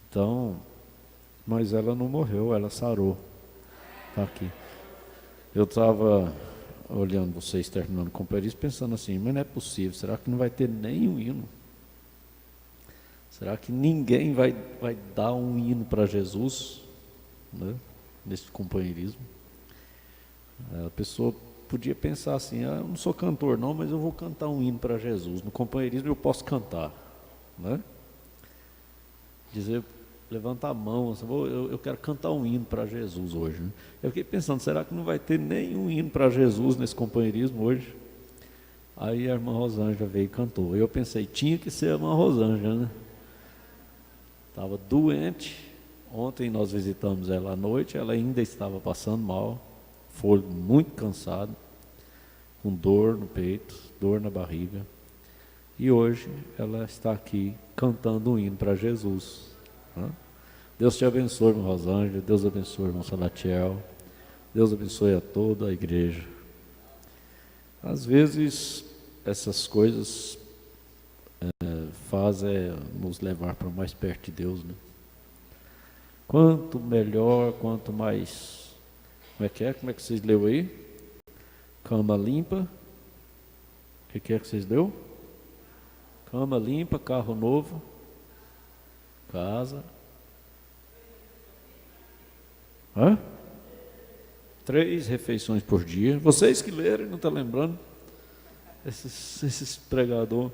Então, mas ela não morreu, ela sarou. Está aqui. Eu estava olhando vocês terminando com o companheirismo, pensando assim, mas não é possível, será que não vai ter nenhum hino? Será que ninguém vai dar um hino para Jesus, né, nesse companheirismo? A pessoa podia pensar assim, eu não sou cantor não, mas eu vou cantar um hino para Jesus. No companheirismo eu posso cantar, né? Dizer, levanta a mão, eu quero cantar um hino para Jesus hoje, né? Eu fiquei pensando, será que não vai ter nenhum hino para Jesus nesse companheirismo hoje? Aí a irmã Rosângela veio e cantou. Eu pensei, tinha que ser a irmã Rosângela, né? Estava doente. Ontem nós visitamos ela à noite, ela ainda estava passando mal, foi muito cansada, com dor no peito, dor na barriga. E hoje ela está aqui cantando um hino para Jesus, né? Deus te abençoe, irmã Rosângela, Deus abençoe, irmão Salatiel, Deus abençoe a toda a igreja. Às vezes essas coisas faz é nos levar para mais perto de Deus, né? Quanto melhor, quanto mais... Como é que é? Como é que vocês leu aí? Cama limpa. O que é que vocês leu? Cama limpa, carro novo, casa. 3 refeições por dia. Vocês que leram, não estão lembrando? Esses pregadores.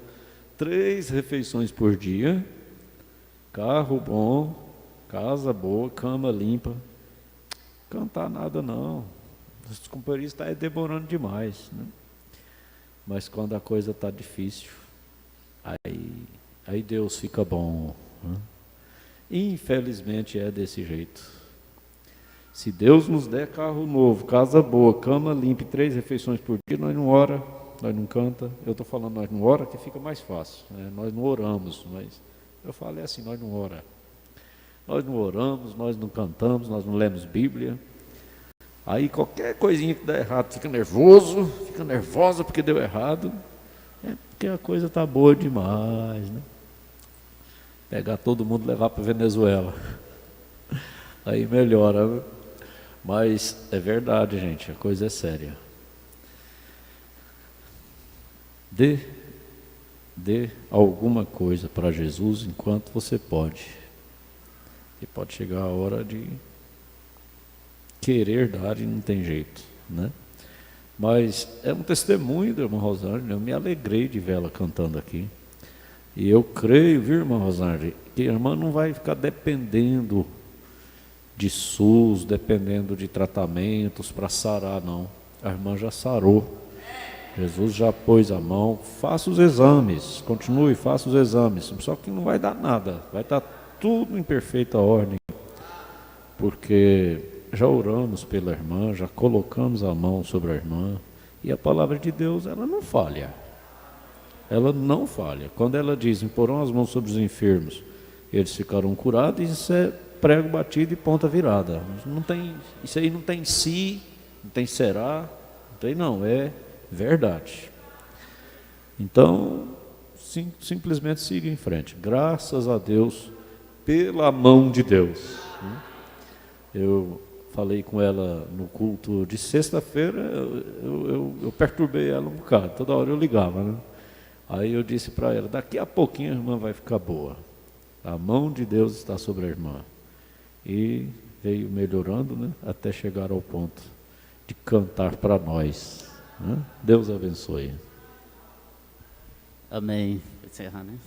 3 refeições por dia, carro bom, casa boa, cama limpa. Cantar nada não. Os companheiros estão demorando demais, né? Mas quando a coisa está difícil, aí Deus fica bom, né? Infelizmente é desse jeito. Se Deus nos der carro novo, casa boa, cama limpa e 3 refeições por dia, nós não ora, nós não canta. Eu estou falando nós não ora, que fica mais fácil, né? Nós não oramos, mas eu falei assim, nós não ora. Nós não oramos, nós não cantamos, nós não lemos Bíblia. Aí qualquer coisinha que dá errado, fica nervoso, fica nervosa porque deu errado. É porque a coisa está boa demais, né? Pegar todo mundo e levar para Venezuela. Aí melhora, né? Mas é verdade, gente, a coisa é séria. Dê alguma coisa para Jesus enquanto você pode. E pode chegar a hora de querer dar e não tem jeito, né? Mas é um testemunho da irmã Rosângela, eu me alegrei de vê-la cantando aqui. E eu creio, viu, irmã Rosângela, que a irmã não vai ficar dependendo de SUS, dependendo de tratamentos para sarar, não. A irmã já sarou. Jesus já pôs a mão, faça os exames, continue, faça os exames. Só que não vai dar nada, vai estar tudo em perfeita ordem. Porque já oramos pela irmã, já colocamos a mão sobre a irmã. E a palavra de Deus, ela não falha. Ela não falha. Quando ela diz, imporão as mãos sobre os enfermos, eles ficarão curados, isso é prego batido e ponta virada. Não tem, isso aí não tem si, não tem será, não tem não, é verdade. Então, simplesmente siga em frente. Graças a Deus, pela mão de Deus. Eu falei com ela no culto de sexta-feira, eu perturbei ela um bocado, toda hora eu ligava, né? Aí eu disse para ela, daqui a pouquinho a irmã vai ficar boa. A mão de Deus está sobre a irmã. E veio melhorando, né? Até chegar ao ponto de cantar para nós, né? Deus abençoe. Amém. Vou encerrar, né?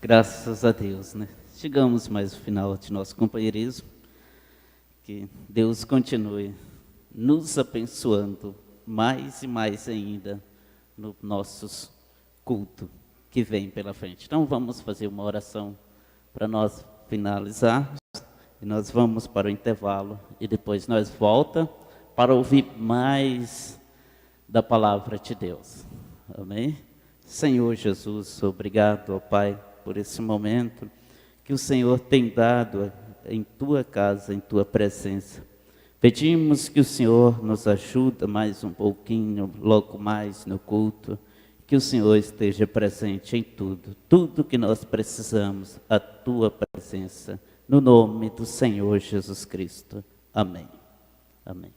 Graças a Deus, né? Chegamos mais ao final de nosso companheirismo. Que Deus continue nos abençoando mais e mais ainda no nossos culto que vem pela frente. Então vamos fazer uma oração para nós finalizar. E nós vamos para o intervalo e depois nós volta para ouvir mais da palavra de Deus. Amém? Senhor Jesus, obrigado, ó Pai, por esse momento que o Senhor tem dado em Tua casa, em Tua presença. Pedimos que o Senhor nos ajude mais um pouquinho, logo mais no culto, que o Senhor esteja presente em tudo, tudo que nós precisamos, a Tua presença. No nome do Senhor Jesus Cristo. Amém. Amém.